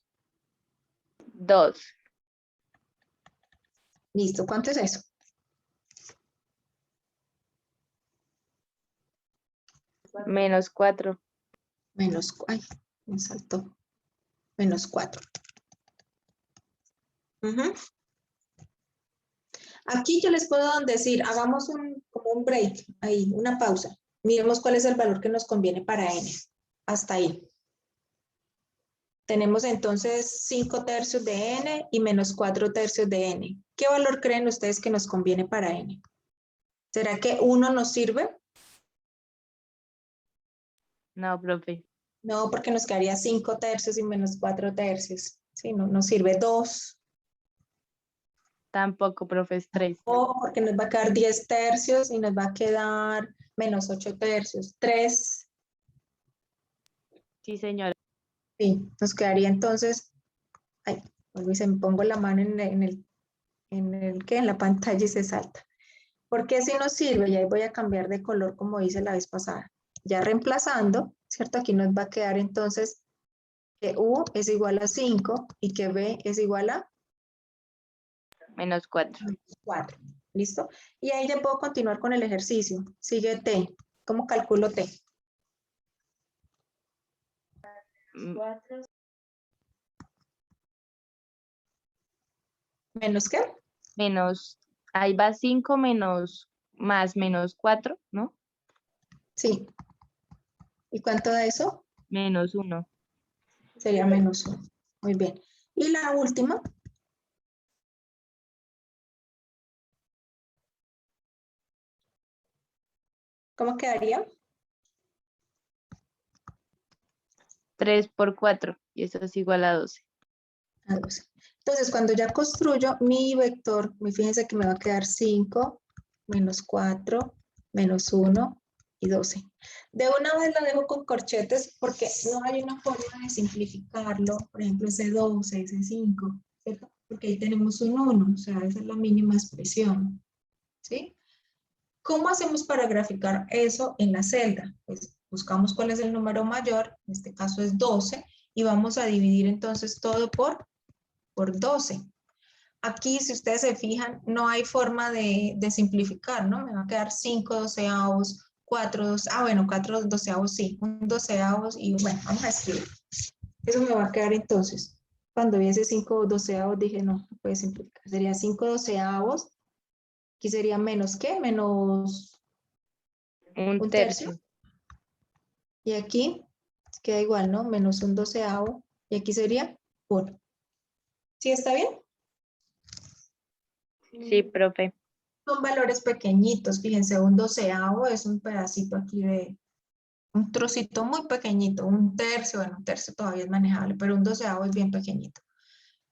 2. listo, ¿cuánto es eso? Menos 4. Menos, ay, me saltó. Menos 4. Aquí yo les puedo decir, hagamos como un break, ahí, una pausa. Miremos cuál es el valor que nos conviene para n. Hasta ahí. Tenemos entonces 5 tercios de n y menos 4 tercios de n. ¿Qué valor creen ustedes que nos conviene para n? ¿Será que 1 nos sirve? No, profe. No, porque nos quedaría 5 tercios y menos 4 tercios. Sí, no nos sirve 2. Tampoco, profe, es 3. O porque nos va a quedar 10 tercios y nos va a quedar menos 8 tercios. 3. Sí, señora. Sí, nos quedaría entonces, ay, se me pongo la mano en la pantalla y se salta. Porque si nos sirve, y ahí voy a cambiar de color como hice la vez pasada. Ya reemplazando, ¿cierto? Aquí nos va a quedar entonces que U es igual a 5 y que B es igual a Menos 4. 4. ¿Listo? Y ahí ya puedo continuar con el ejercicio. Sigue T. ¿Cómo calculo T? ¿Menos qué? Menos, ahí va 5 menos, más menos 4, ¿no? Sí. ¿Y cuánto da eso? Menos 1. Sería menos 1. Muy bien. Y la última. ¿Cómo quedaría? 3 por 4, y eso es igual a 12. A 12. Entonces, cuando ya construyo mi vector, fíjense que me va a quedar 5, menos 4, menos 1 y 12. De una vez lo dejo con corchetes porque no hay una forma de simplificarlo. Por ejemplo, ese 12, ese 5, ¿cierto? Porque ahí tenemos un 1, o sea, esa es la mínima expresión, ¿sí? ¿Cómo hacemos para graficar eso en la celda? Pues buscamos cuál es el número mayor, en este caso es 12, y vamos a dividir entonces todo por por 12. Aquí, si ustedes se fijan, no hay forma de simplificar, ¿no? Me va a quedar 5 doceavos, 4 doceavos, bueno, 4 doceavos sí, un doceavos y bueno, vamos a escribir. Eso me va a quedar entonces. Cuando vi ese 5 doceavos dije, no puede simplificar. Sería 5 doceavos. Aquí sería menos, ¿qué? Menos Un un tercio. tercio. Y aquí queda igual, ¿no? Menos un doceavo. Y aquí sería 1. ¿Sí está bien? Sí, profe. Son valores pequeñitos. Fíjense, un doceavo es un pedacito aquí de, un trocito muy pequeñito, un tercio, bueno, un tercio todavía es manejable, pero un doceavo es bien pequeñito.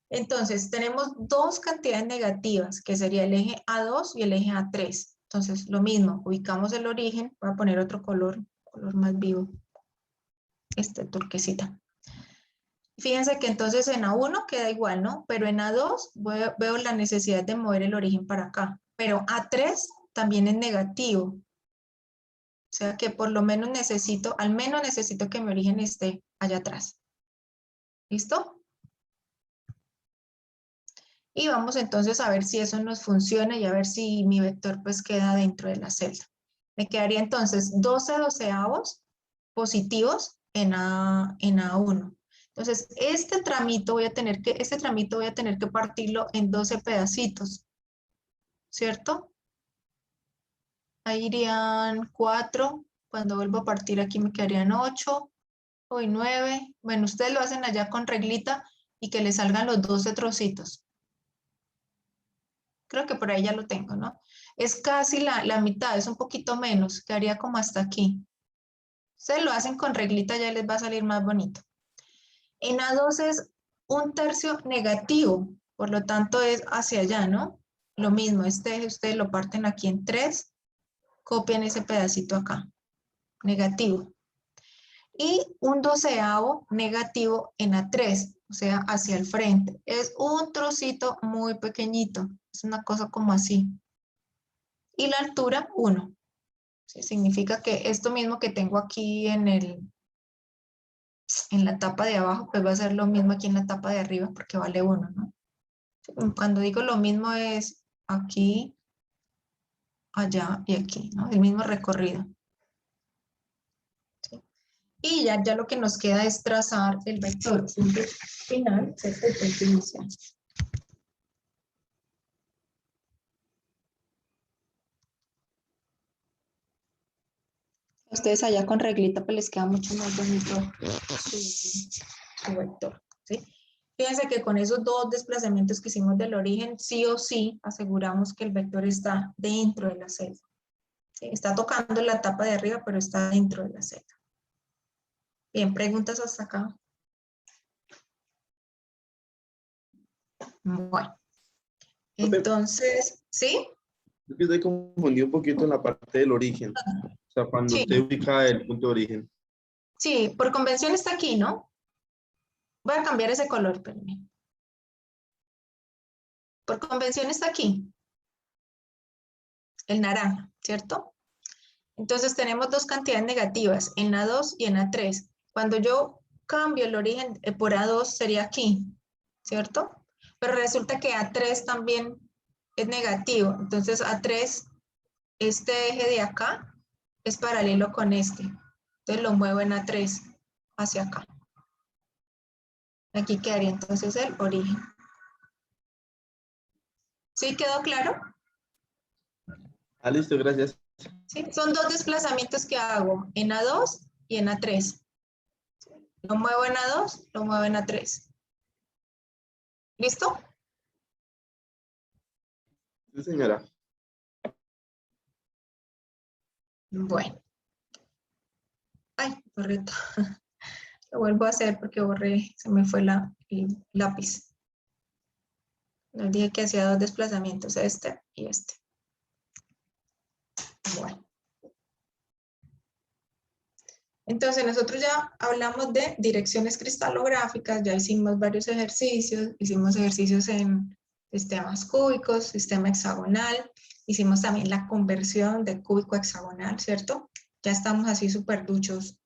Entonces, tenemos dos cantidades negativas, que sería el eje A2 y el eje A3. Entonces, lo mismo, ubicamos el origen, voy a poner otro color más vivo, este turquesita. Fíjense que entonces en A1 queda igual, ¿no? Pero en A2 veo la necesidad de mover el origen para acá. Pero A3 también es negativo. O sea que por lo menos necesito, al menos necesito que mi origen esté allá atrás. ¿Listo? Y vamos entonces a ver si eso nos funciona y a ver si mi vector pues queda dentro de la celda. Me quedaría entonces 12 doceavos positivos en A1. Entonces, este tramito voy a tener que partirlo en 12 pedacitos, ¿cierto? Ahí irían 4, cuando vuelvo a partir aquí me quedarían 8, hoy 9. Bueno, ustedes lo hacen allá con reglita y que le salgan los 12 trocitos. Creo que por ahí ya lo tengo, ¿no? Es casi la mitad, es un poquito menos, quedaría como hasta aquí. Ustedes lo hacen con reglita, ya les va a salir más bonito. En A2 es un tercio negativo, por lo tanto es hacia allá, ¿no? Lo mismo, este eje ustedes lo parten aquí en 3, copian ese pedacito acá, negativo. Y un doceavo negativo en A3, o sea, hacia el frente. Es un trocito muy pequeñito, es una cosa como así. Y la altura, 1. ¿Sí? Significa que esto mismo que tengo aquí en la tapa de abajo, pues va a ser lo mismo aquí en la tapa de arriba porque vale 1, ¿no? Cuando digo lo mismo es aquí, allá y aquí, ¿no? El mismo recorrido. ¿Sí? Y ya lo que nos queda es trazar el vector final, ¿cierto? El punto inicial. Ustedes allá con reglita pues les queda mucho más bonito su vector, ¿sí? Fíjense que con esos dos desplazamientos que hicimos del origen, sí o sí aseguramos que el vector está dentro de la celda. ¿Sí? Está tocando la tapa de arriba, pero está dentro de la celda. Bien, preguntas hasta acá. Bueno, entonces, ¿sí? Yo estoy confundido un poquito en la parte del origen. O sea, cuando Sí, usted ubica el punto de origen. sí, por convención está aquí, ¿no? Voy a cambiar ese color, espérenme. Por convención está aquí, el naranja, ¿cierto? Entonces tenemos dos cantidades negativas, en A2 y en A3. Cuando yo cambio el origen por A2 sería aquí, ¿cierto? Pero resulta que A3 también es negativo. Entonces A3, este eje de acá, es paralelo con este. Entonces lo muevo en A3 hacia acá. Aquí quedaría entonces el origen. ¿Sí quedó claro? Ah, listo, gracias. ¿Sí? Son dos desplazamientos que hago en A2 y en A3. Lo muevo en A2, lo muevo en A3. ¿Listo? Sí, señora. Bueno. Ay, correcto. Lo vuelvo a hacer porque borré, se me fue el lápiz. Les dije que hacía dos desplazamientos, este y este. Bueno. Entonces nosotros ya hablamos de direcciones cristalográficas, ya hicimos varios ejercicios, hicimos ejercicios en sistemas cúbicos, sistema hexagonal, hicimos también la conversión de cúbico a hexagonal, ¿cierto? Ya estamos así súper duchos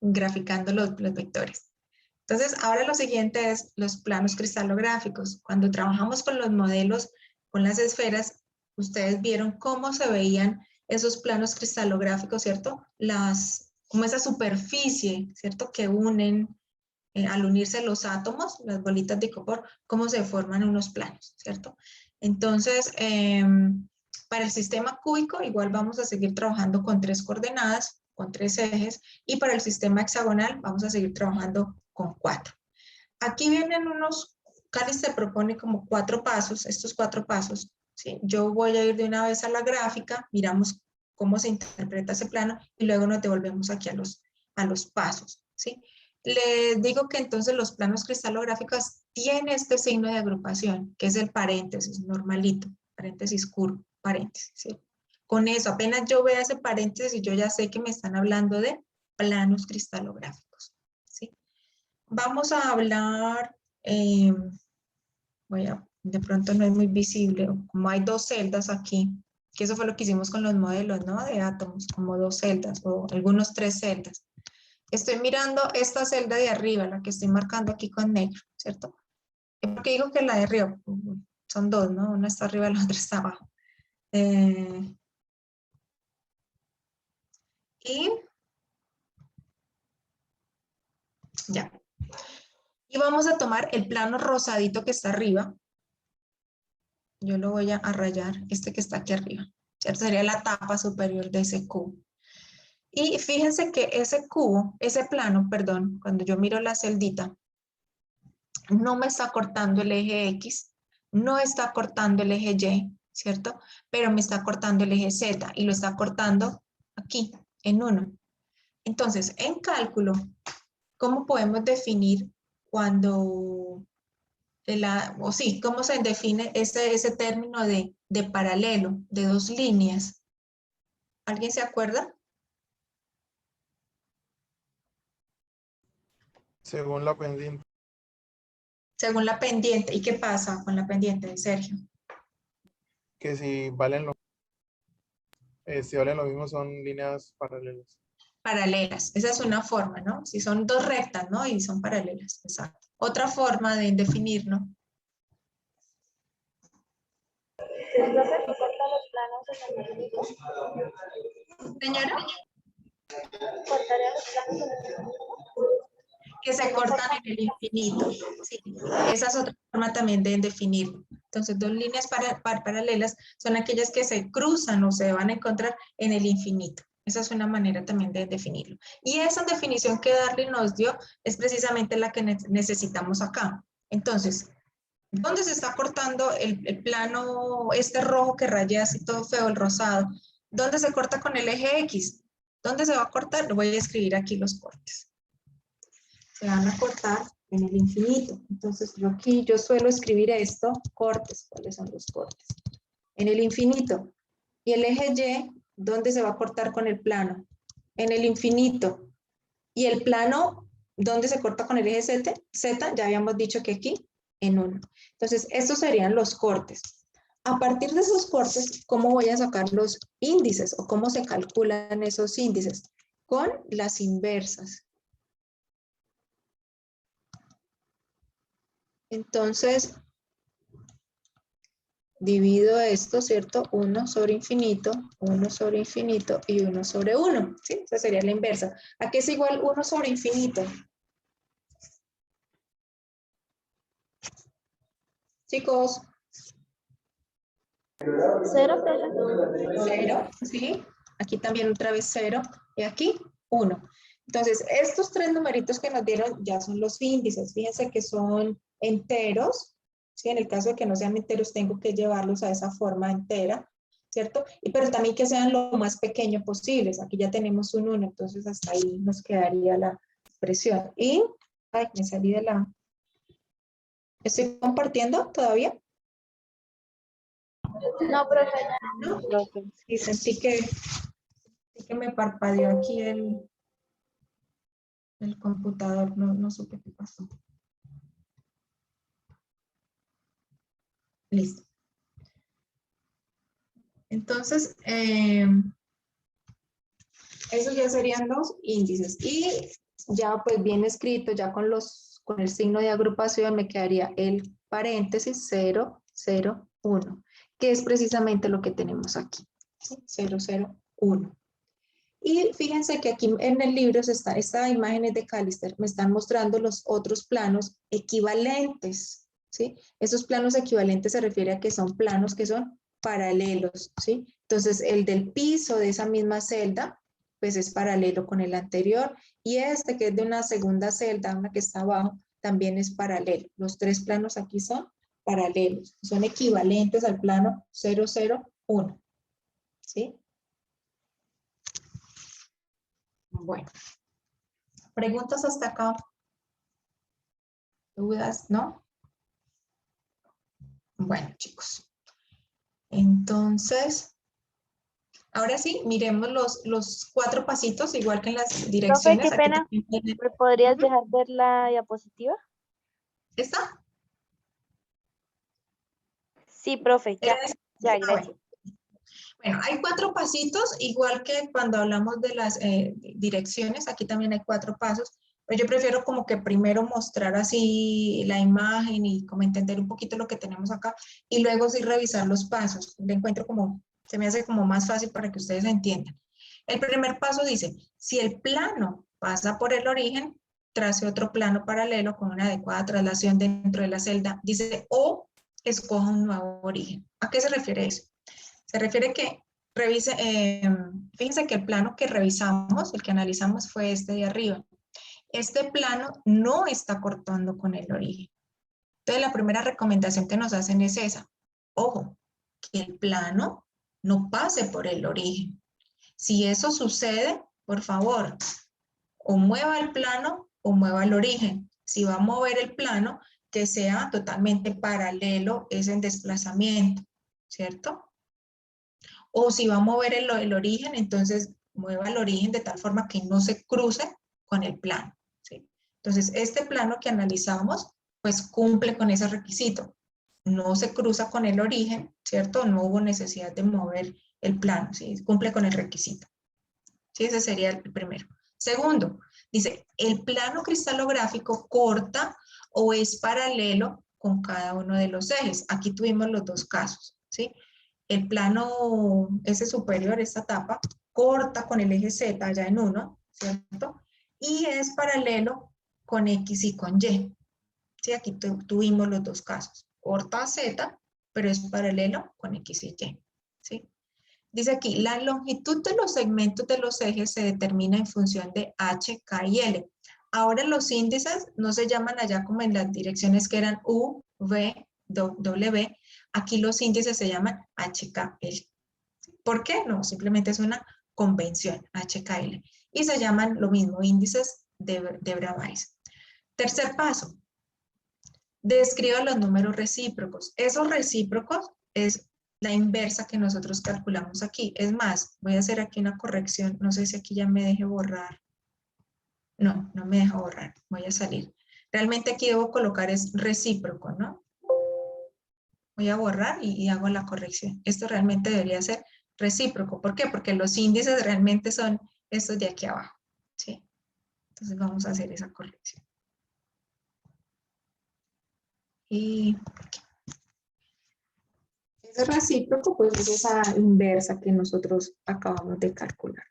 graficando los vectores. Entonces, ahora lo siguiente es los planos cristalográficos. Cuando trabajamos con los modelos, con las esferas, ustedes vieron cómo se veían esos planos cristalográficos, ¿cierto? Como esa superficie, ¿cierto? Que unen, al unirse los átomos, las bolitas de icopor, cómo se forman unos planos, ¿cierto? Entonces, para el sistema cúbico, igual vamos a seguir trabajando con 3 coordenadas, con 3 ejes, y para el sistema hexagonal vamos a seguir trabajando con 4. Aquí vienen unos, Cáliz te propone como 4 pasos, estos 4 pasos, ¿sí? Yo voy a ir de una vez a la gráfica, miramos cómo se interpreta ese plano, y luego nos devolvemos aquí a los pasos, ¿sí? Les digo que entonces los planos cristalográficos tienen este signo de agrupación, que es el paréntesis, normalito, paréntesis curvo, paréntesis, ¿sí? Con eso, apenas yo vea ese paréntesis, yo ya sé que me están hablando de planos cristalográficos, ¿sí? Vamos a hablar, de pronto no es muy visible, como hay 2 celdas aquí, que eso fue lo que hicimos con los modelos, ¿no? De átomos, como 2 celdas o algunos 3 celdas. Estoy mirando esta celda de arriba, la que estoy marcando aquí con negro, ¿cierto? ¿Por qué digo que la de arriba? Son 2, ¿no? Una está arriba y la otra está abajo. Y ya. Y vamos a tomar el plano rosadito que está arriba. Yo lo voy a rayar, este que está aquí arriba, ¿cierto? Sería la tapa superior de ese cubo. Y fíjense que ese cubo, ese plano, perdón, cuando yo miro la celdita, no me está cortando el eje X, no está cortando el eje Y, ¿cierto? Pero me está cortando el eje Z y lo está cortando aquí, en 1. Entonces, en cálculo, ¿cómo podemos definir cuando, cómo se define ese término de paralelo, de 2 líneas? ¿Alguien se acuerda? Según la pendiente, Según la pendiente. ¿Y qué pasa con la pendiente, Sergio? que si valen lo mismo son líneas paralelas. Paralelas. Esa es una forma, ¿no? Si son 2 rectas, ¿no? Y son paralelas. Exacto. Otra forma de definir, ¿no? Señora. Que se cortan en el infinito. Sí. Esa es otra forma también de definirlo. Entonces, 2 líneas paralelas son aquellas que se cruzan o se van a encontrar en el infinito. Esa es una manera también de definirlo. Y esa definición que Darly nos dio es precisamente la que necesitamos acá. Entonces, ¿dónde se está cortando el plano, este rojo que raya así todo feo, el rosado? ¿Dónde se corta con el eje X? ¿Dónde se va a cortar? Lo voy a escribir aquí los cortes. Se van a cortar en el infinito. Entonces, yo suelo escribir esto, cortes. ¿Cuáles son los cortes? En el infinito. Y el eje Y, ¿dónde se va a cortar con el plano? En el infinito. Y el plano, ¿dónde se corta con el eje Z? Ya habíamos dicho que aquí, en 1. Entonces, estos serían los cortes. A partir de esos cortes, ¿cómo voy a sacar los índices? ¿O cómo se calculan esos índices? Con las inversas. Entonces, divido esto, ¿cierto? 1 sobre infinito, 1 sobre infinito y 1 sobre 1, ¿sí? Esa sería la inversa. ¿A qué es igual 1 sobre infinito? Chicos. 0, 0, ¿sí? Aquí también otra vez 0 y aquí 1. Entonces, estos 3 numeritos que nos dieron ya son los índices. Fíjense que son enteros, ¿sí? En el caso de que no sean enteros, tengo que llevarlos a esa forma entera, ¿cierto? Pero también que sean lo más pequeño posibles. Aquí ya tenemos un 1, entonces hasta ahí nos quedaría la expresión. Y, ay, me salí de la... ¿Estoy compartiendo todavía? No, profe. ¿No? Sí, sentí que me parpadeó aquí el computador, no supe qué pasó. Listo. Entonces, esos ya serían los índices. Y ya pues bien escrito, ya con con el signo de agrupación me quedaría el paréntesis 0, 0, 1, que es precisamente lo que tenemos aquí, ¿sí? 0, 0, 1. Y fíjense que aquí en el libro esta imagen de Callister, me están mostrando los otros planos equivalentes, ¿sí? Esos planos equivalentes se refiere a que son planos que son paralelos, ¿sí? Entonces, el del piso de esa misma celda, pues es paralelo con el anterior, y este que es de una segunda celda, una que está abajo, también es paralelo. Los tres planos aquí son paralelos, son equivalentes al plano 0, 0, 1, ¿sí? Bueno, preguntas hasta acá. ¿Dudas? ¿No? Bueno, chicos. Entonces, ahora sí, miremos los 4 pasitos, igual que en las Profe, direcciones. qué Aquí pena. también tienen- ¿Me podrías Ujú. dejar ver la diapositiva? ¿Está? Sí, profe, ya, ¿Era esa? ya, Ah, bueno. gracias. Bueno, hay 4 pasitos, igual que cuando hablamos de las direcciones, aquí también hay 4 pasos, pero yo prefiero como que primero mostrar así la imagen y como entender un poquito lo que tenemos acá, y luego sí revisar los pasos. Le encuentro como, se me hace como más fácil para que ustedes entiendan. El primer paso dice, si el plano pasa por el origen, trace otro plano paralelo con una adecuada traslación dentro de la celda, dice, o escoja un nuevo origen. ¿A qué se refiere eso? Se refiere que revise, fíjense que el plano que revisamos, el que analizamos fue este de arriba. Este plano no está cortando con el origen. Entonces la primera recomendación que nos hacen es esa. Ojo, que el plano no pase por el origen. Si eso sucede, por favor, o mueva el plano o mueva el origen. Si va a mover el plano, que sea totalmente paralelo, es en desplazamiento, ¿cierto? O si va a mover el origen, entonces mueva el origen de tal forma que no se cruce con el plano, ¿sí? Entonces, este plano que analizamos, pues cumple con ese requisito. No se cruza con el origen, ¿cierto? No hubo necesidad de mover el plano, ¿sí? Cumple con el requisito. ¿Sí? Ese sería el primero. Segundo, dice, el plano cristalográfico corta o es paralelo con cada uno de los ejes. Aquí tuvimos los dos casos, ¿sí? El plano, ese superior, esta tapa, corta con el eje Z allá en 1, ¿cierto? Y es paralelo con X y con Y. Sí, aquí tuvimos los dos casos. Corta a Z, pero es paralelo con X y Y. ¿Sí? Dice aquí, la longitud de los segmentos de los ejes se determina en función de H, K y L. Ahora los índices no se llaman allá como en las direcciones que eran U, V, W. Aquí los índices se llaman H, K, L. ¿Por qué? No, simplemente es una convención, H, K, L. Y se llaman lo mismo, índices de Bravais. Tercer paso, describa los números recíprocos. Esos recíprocos es la inversa que nosotros calculamos aquí. Es más, voy a hacer aquí una corrección. No sé si aquí ya me deje borrar. No, no me deja borrar. Voy a salir. Realmente aquí debo colocar es recíproco, ¿no? Voy a borrar y hago la corrección. Esto realmente debería ser recíproco. ¿Por qué? Porque los índices realmente son estos de aquí abajo. ¿Sí? Entonces vamos a hacer esa corrección. Y ese recíproco, pues es esa inversa que nosotros acabamos de calcular.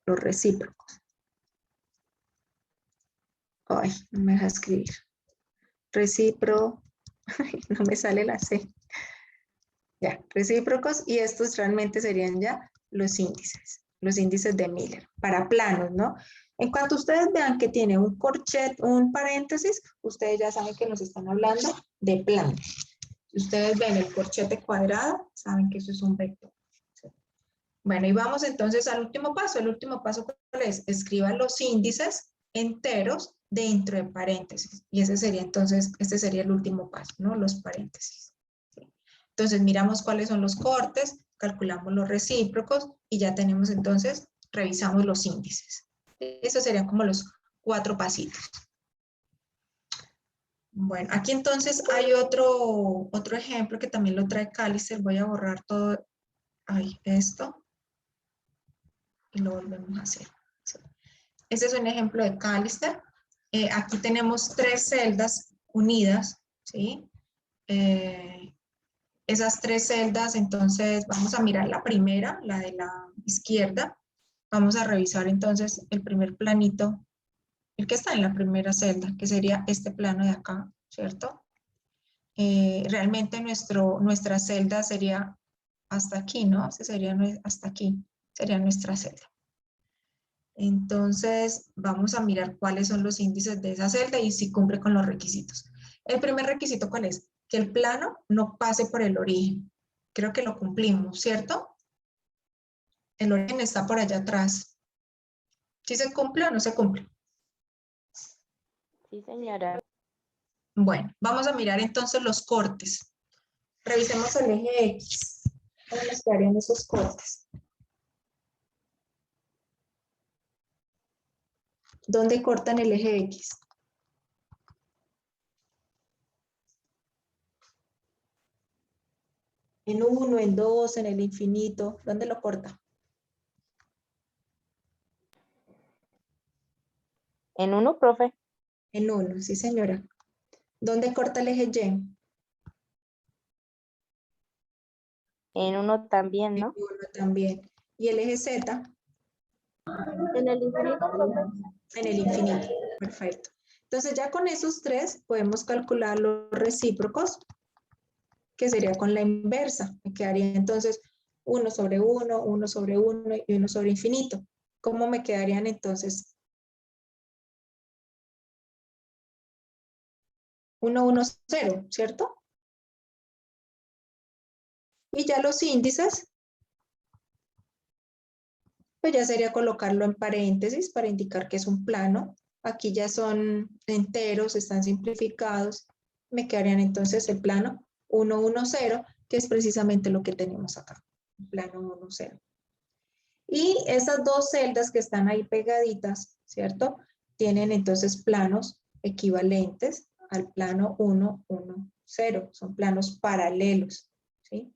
Los recíprocos. Ay, no me deja escribir. Recíproco. No me sale la C. Ya, recíprocos, y estos realmente serían ya los índices de Miller, para planos, ¿no? En cuanto ustedes vean que tiene un corchet, un paréntesis, ustedes ya saben que nos están hablando de planos. Si ustedes ven el corchete cuadrado, saben que eso es un vector. ¿Sí? Bueno, y vamos entonces al último paso. El último paso, ¿cuál es? Escriban los índices enteros dentro de paréntesis. Y ese sería entonces, este sería el último paso, ¿no? Los paréntesis. ¿Sí? Entonces miramos cuáles son los cortes, calculamos los recíprocos y ya tenemos entonces, revisamos los índices. Esos serían como los 4 pasitos. Bueno, aquí entonces hay otro ejemplo que también lo trae Callister. Voy a borrar todo esto y lo volvemos a hacer. ¿Sí? Este es un ejemplo de Callister. Aquí tenemos 3 celdas unidas, ¿sí? Esas 3 celdas, entonces vamos a mirar la primera, la de la izquierda. Vamos a revisar entonces el primer planito, el que está en la primera celda, que sería este plano de acá, ¿cierto? Realmente nuestra celda sería hasta aquí, ¿no? Ese sería hasta aquí, sería nuestra celda. Entonces, vamos a mirar cuáles son los índices de esa celda y si cumple con los requisitos. El primer requisito, ¿cuál es? Que el plano no pase por el origen. Creo que lo cumplimos, ¿cierto? El origen está por allá atrás. ¿Sí se cumple o no se cumple? Sí, señora. Bueno, vamos a mirar entonces los cortes. Revisemos el eje X. ¿Cómo nos quedarían esos cortes? ¿Dónde cortan el eje X? En 1, en 2, en el infinito. ¿Dónde lo corta? En 1, profe. En 1, sí señora. ¿Dónde corta el eje Y? En 1 también, En ¿no? 1 también. ¿Y el eje Z? En el infinito, profe. En el infinito. Perfecto. Entonces ya con esos 3 podemos calcular los recíprocos, que sería con la inversa. Me quedaría entonces 1 sobre 1, 1 sobre 1 y 1 sobre infinito. ¿Cómo me quedarían entonces? 1, 1, 0, ¿cierto? Y ya los índices, pues ya sería colocarlo en paréntesis para indicar que es un plano. Aquí ya son enteros, están simplificados. Me quedarían entonces el plano 1, 1, 0, que es precisamente lo que tenemos acá. Plano 1, 0. Y esas 2 celdas que están ahí pegaditas, ¿cierto? Tienen entonces planos equivalentes al plano 1, 1, 0. Son planos paralelos, ¿sí?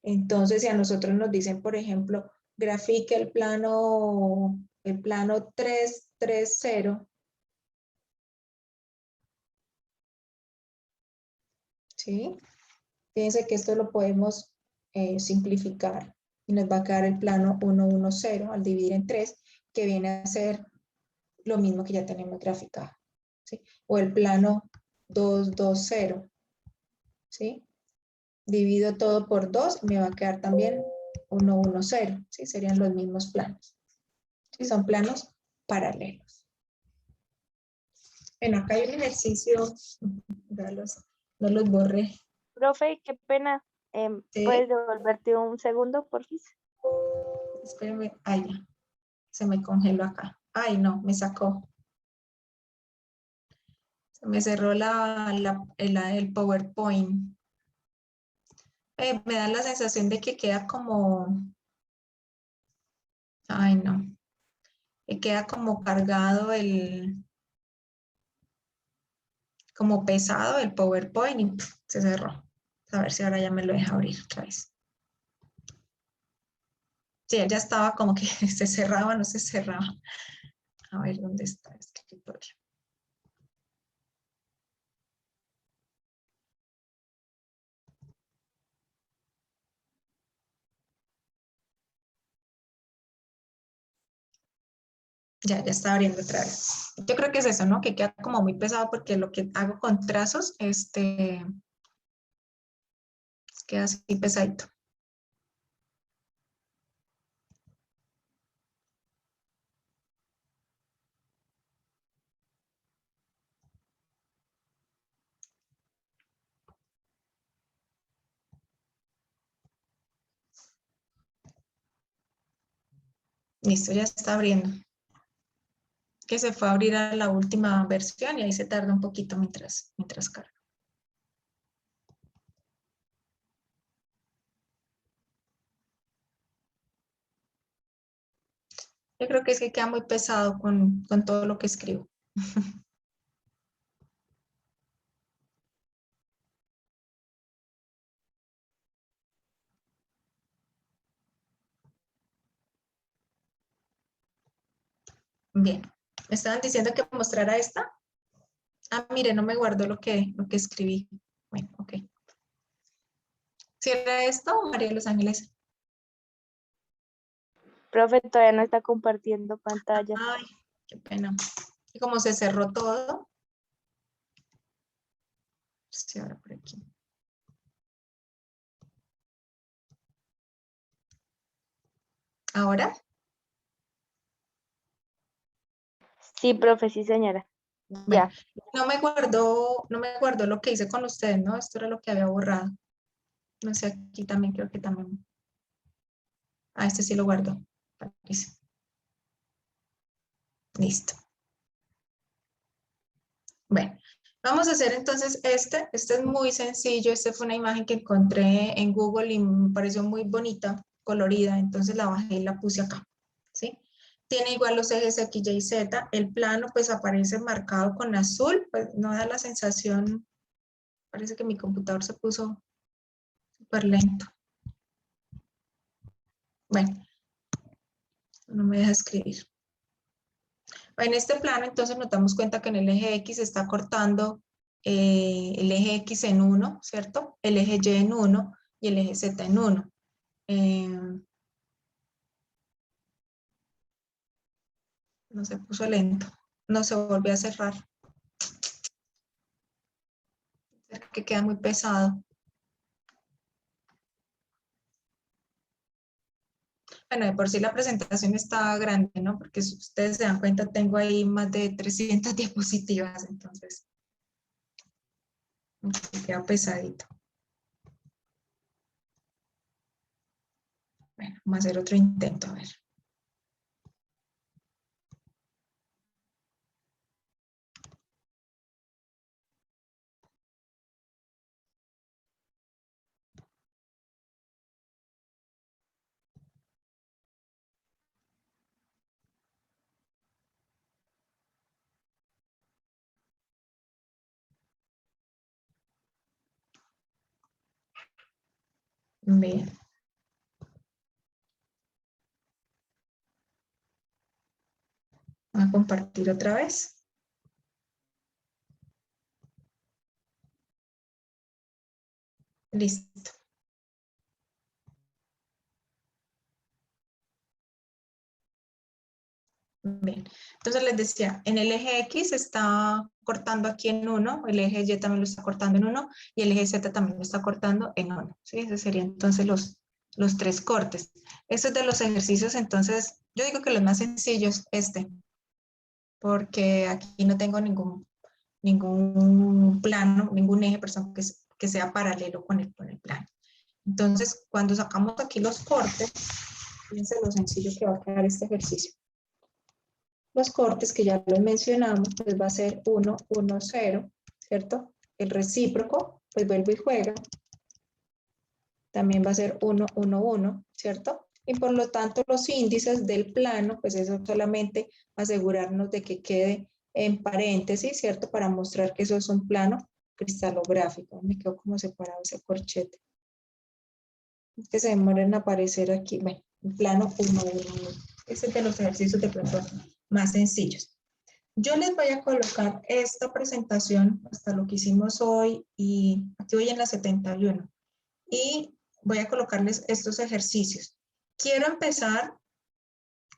Entonces, si a nosotros nos dicen, por ejemplo, grafique el plano 3, 3, 0, ¿sí? Fíjense que esto lo podemos simplificar y nos va a quedar el plano 1, 1, 0 al dividir en 3, que viene a ser lo mismo que ya tenemos graficado, ¿sí? O el plano 2, 2, 0, ¿sí? Divido todo por 2, me va a quedar también 1, 1, 0, ¿sí? Serían los mismos planos. ¿Sí? Son planos paralelos. Bueno, acá hay un ejercicio, no los borré. Profe, qué pena. ¿Sí? ¿Puedes devolverte un segundo, por favor? Espérenme, ay, ya, se me congeló acá. Ay, no, me sacó. Se me cerró el PowerPoint. Me da la sensación de que queda como, ay, no, que queda como cargado como pesado el PowerPoint y se cerró. A ver si ahora ya me lo deja abrir otra vez. Sí, él ya estaba como que se cerraba, no se cerraba. A ver, ¿dónde está el escritorio? Ya está abriendo otra vez. Yo creo que es eso, ¿no? Que queda como muy pesado porque lo que hago con trazos, queda así pesadito. Listo, ya está abriendo. Que se fue a abrir a la última versión y ahí se tarda un poquito mientras carga. Yo creo que es que queda muy pesado con todo lo que escribo. Bien. ¿Me estaban diciendo que mostrara esta? Ah, mire, no me guardó lo que escribí. Bueno, ok. ¿Cierra esto, María de los Ángeles? Profe, todavía no está compartiendo pantalla. Ay, qué pena. Y como se cerró todo. Sí, ahora por aquí. ¿Ahora? Sí, profe, sí, señora. Bueno, Ya. no me guardó lo que hice con ustedes, ¿no? Esto era lo que había borrado. No sé, aquí también creo que también. Ah, este sí lo guardó. Parece. Listo. Bueno, vamos a hacer entonces este. Este es muy sencillo. Este fue una imagen que encontré en Google y me pareció muy bonita, colorida. Entonces la bajé y la puse acá. ¿Sí? Tiene igual los ejes X, Y, Z. El plano pues aparece marcado con azul. Pues no da la sensación. Parece que mi computador se puso súper lento. Bueno, no me deja escribir. En este plano, entonces, nos damos cuenta que en el eje X se está cortando el eje X en 1, ¿cierto? El eje Y en 1 y el eje Z en 1. No se puso lento. No se volvió a cerrar. Que queda muy pesado. Bueno, de por sí la presentación está grande, ¿no? Porque si ustedes se dan cuenta, tengo ahí más de 300 diapositivas, entonces queda pesadito. Bueno, vamos a hacer otro intento, a ver. Bien. Voy a compartir otra vez. Listo. Bien, entonces les decía, en el eje X se está cortando aquí en 1, el eje Y también lo está cortando en 1 y el eje Z también lo está cortando en 1. ¿Sí? Esos serían entonces los tres cortes. Estos de los ejercicios, entonces, yo digo que los más sencillos, porque aquí no tengo ningún plano, ningún eje que sea paralelo con el plano. Entonces, cuando sacamos aquí los cortes, fíjense lo sencillo que va a quedar este ejercicio. Los cortes que ya los mencionamos, pues va a ser 1, 1, 0, ¿cierto? El recíproco, pues vuelve y juega. También va a ser 1, 1, 1, ¿cierto? Y por lo tanto los índices del plano, pues eso solamente asegurarnos de que quede en paréntesis, ¿cierto? Para mostrar que eso es un plano cristalográfico. Me quedó como separado ese corchete. Es que se demora en aparecer aquí. Bueno, un plano 1, 1, 1. Ese es de los ejercicios de pronto más sencillos. Yo les voy a colocar esta presentación hasta lo que hicimos hoy y aquí voy en la 71 y voy a colocarles estos ejercicios. Quiero empezar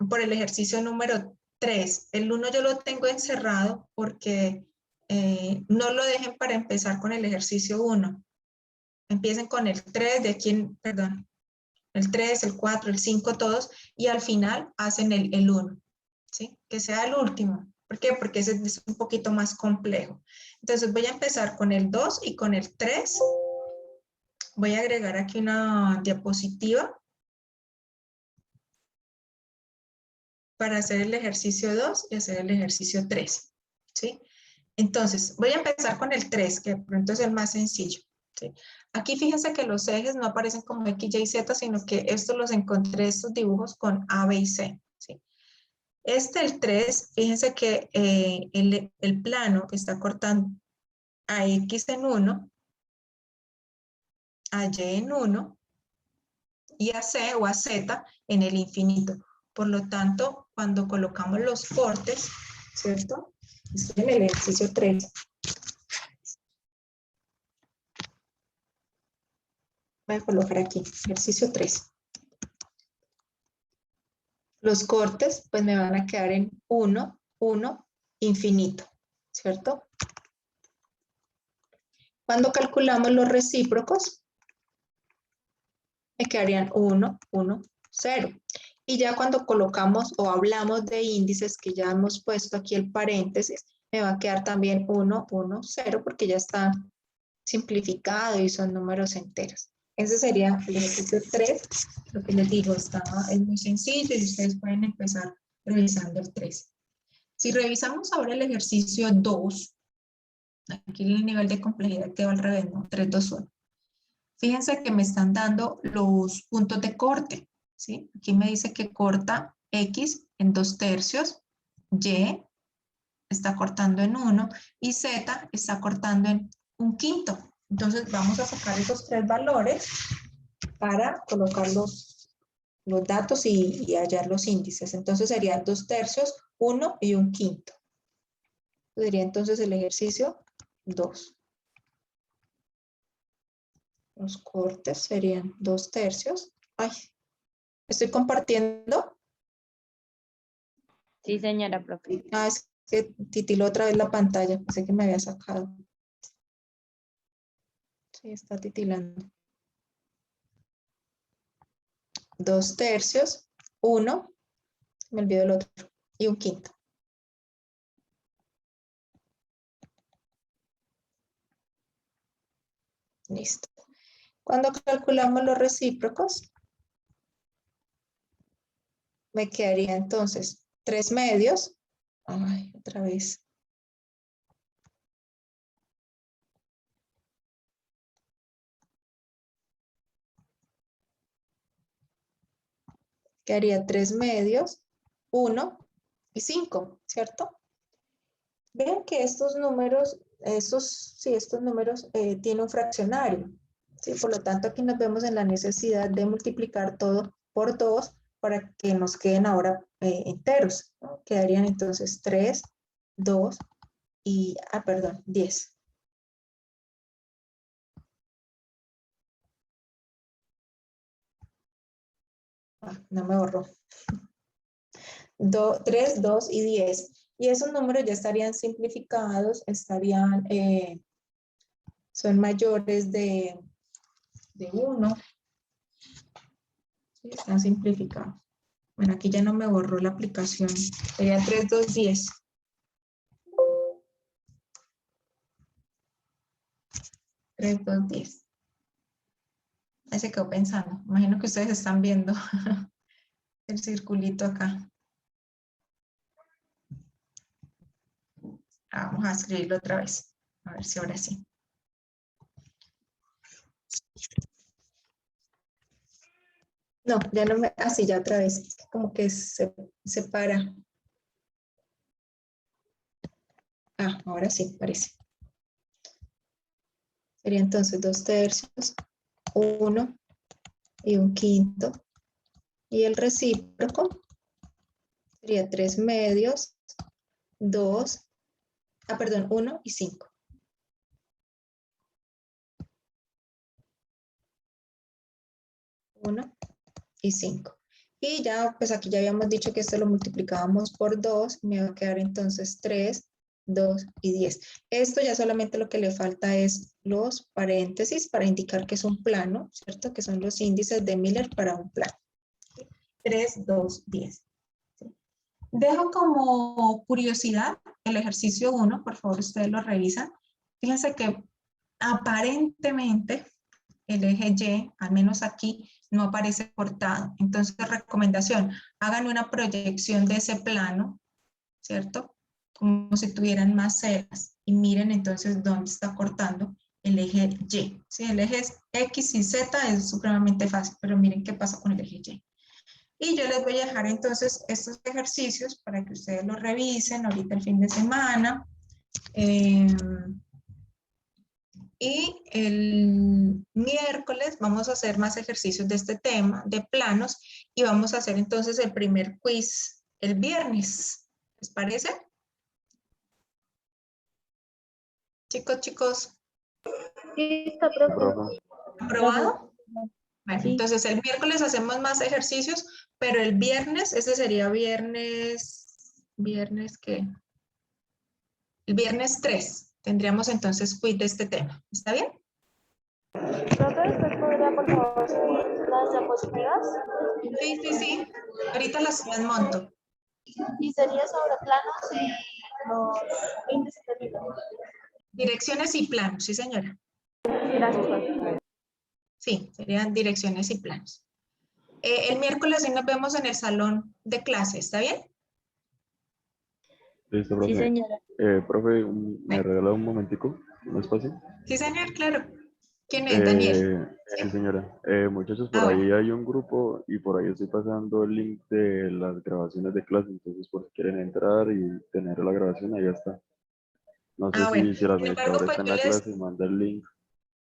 por el ejercicio número 3. El 1 yo lo tengo encerrado porque no lo dejen para empezar con el ejercicio 1. Empiecen con el 3 de aquí, perdón, el 3, el 4, el 5, todos, y al final hacen el 1, ¿sí? Que sea el último. ¿Por qué? Porque ese es un poquito más complejo. Entonces voy a empezar con el 2 y con el 3. Voy a agregar aquí una diapositiva para hacer el ejercicio 2 y hacer el ejercicio 3, ¿sí? Entonces, voy a empezar con el 3, que de pronto es el más sencillo, ¿sí? Aquí fíjense que los ejes no aparecen como X, Y, Z, sino que estos los encontré, estos dibujos con A, B y C, ¿sí? El 3, fíjense que el plano está cortando a X en 1, a Y en 1 y a C o a Z en el infinito. Por lo tanto, cuando colocamos los cortes, ¿cierto? Estoy en el ejercicio 3. Voy a colocar aquí, ejercicio 3. Los cortes, pues me van a quedar en 1, 1, infinito, ¿cierto? Cuando calculamos los recíprocos, me quedarían 1, 1, 0. Y ya cuando colocamos o hablamos de índices, que ya hemos puesto aquí el paréntesis, me va a quedar también 1, 1, 0, porque ya está simplificado y son números enteros. Ese sería el ejercicio 3. Lo que les digo, es muy sencillo y ustedes pueden empezar revisando el 3. Si revisamos ahora el ejercicio 2, aquí el nivel de complejidad quedó al revés, ¿no? 3, 2, 1. Fíjense que me están dando los puntos de corte, ¿sí? Aquí me dice que corta X en 2/3, Y está cortando en 1 y Z está cortando en 1/5. Entonces vamos a sacar esos 3 valores para colocar los datos y hallar los índices. Entonces serían 2/3, 1 y 1/5. Sería entonces el ejercicio 2. Los cortes serían 2/3. Ay, estoy compartiendo. Sí, señora profe. Ah, es que titiló otra vez la pantalla. Pensé que me había sacado. Sí, está titilando. 2/3, 1, me olvidó el otro, y 1/5. Listo. Cuando calculamos los recíprocos, me quedaría entonces 3/2. Ay, otra vez. Quedaría 3/2, 1 y 5, ¿cierto? Vean que estos números, estos números tienen un fraccionario, ¿sí? Por lo tanto, aquí nos vemos en la necesidad de multiplicar todo por 2 para que nos queden ahora enteros, ¿no? Quedarían entonces 3, 2 y, perdón, 10. No me borró. 3, 2 y 10. Y esos números ya estarían simplificados, son mayores de 1. Sí, están simplificados. Bueno, aquí ya no me borró la aplicación. Sería 3, 2, 10. 3, 2, 10. Ahí se quedó pensando. Imagino que ustedes están viendo el circulito acá. Vamos a escribirlo otra vez. A ver si ahora sí. No, ya no me... Así, ya otra vez. Como que se separa. Ahora sí, parece. Sería entonces 2/3, 1 y 1/5. Y el recíproco sería 3/2, 2, perdón, 1 y 5. Uno y 5. Y ya, pues aquí ya habíamos dicho que esto lo multiplicábamos por 2, me va a quedar entonces 3, 2 y 10. Esto ya solamente lo que le falta es los paréntesis para indicar que es un plano, ¿cierto? Que son los índices de Miller para un plano. 3, 2, 10. Dejo como curiosidad el ejercicio 1, por favor ustedes lo revisan. Fíjense que aparentemente el eje Y, al menos aquí, no aparece cortado. Entonces, recomendación, hagan una proyección de ese plano, ¿cierto? Como si tuvieran más ceras y miren entonces dónde está cortando el eje Y. ¿Sí? El eje X y Z es supremamente fácil, pero miren qué pasa con el eje Y. Y yo les voy a dejar entonces estos ejercicios para que ustedes los revisen ahorita el fin de semana. Y el miércoles vamos a hacer más ejercicios de este tema, de planos, y vamos a hacer entonces el primer quiz el viernes. ¿Les parece? Chicos, Listo, profe. Profe. ¿aprobado? Bueno, Sí. entonces el miércoles hacemos más ejercicios, pero el viernes, ese sería ¿viernes qué? El viernes 3 tendríamos entonces quiz de este tema. ¿Está bien? Profe, ¿usted podría por favor subir las diapositivas? Sí, sí, sí. Ahorita las monto. Y sería sobre planos y los índices de vida. Direcciones y planos, sí, señora. Gracias, profe. Sí, serían direcciones y planos. El miércoles sí nos vemos en el salón de clase, ¿está bien? Listo, Sí, profe. señora. Profe, ¿me regala un momentico? ¿Un espacio? Sí, señor, claro. ¿Quién es? Daniel. Sí, señora. Muchachos, por Ah, ahí bueno. hay un grupo y por ahí estoy pasando el link de las grabaciones de clase, entonces por si quieren entrar y tener la grabación, ahí está. No sé Ah, bueno. si el Sin embargo, administrador pues está en yo la les, clase y manda el link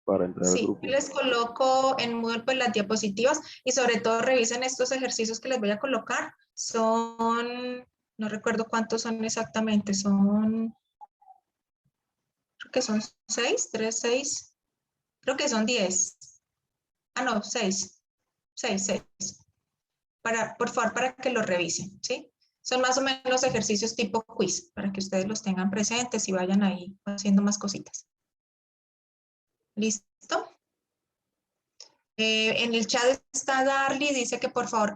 para entrar al sí, grupo. yo les coloco en Moodle pues, las diapositivas y sobre todo revisen estos ejercicios que les voy a colocar. Son, no recuerdo cuántos son exactamente, creo que son 6, 3, 6, creo que son 10. Ah, no, 6, 6, 6. Por favor, para que lo revisen, ¿sí? Son más o menos ejercicios tipo quiz, para que ustedes los tengan presentes y vayan ahí haciendo más cositas. ¿Listo? En el chat está Darly, dice que por favor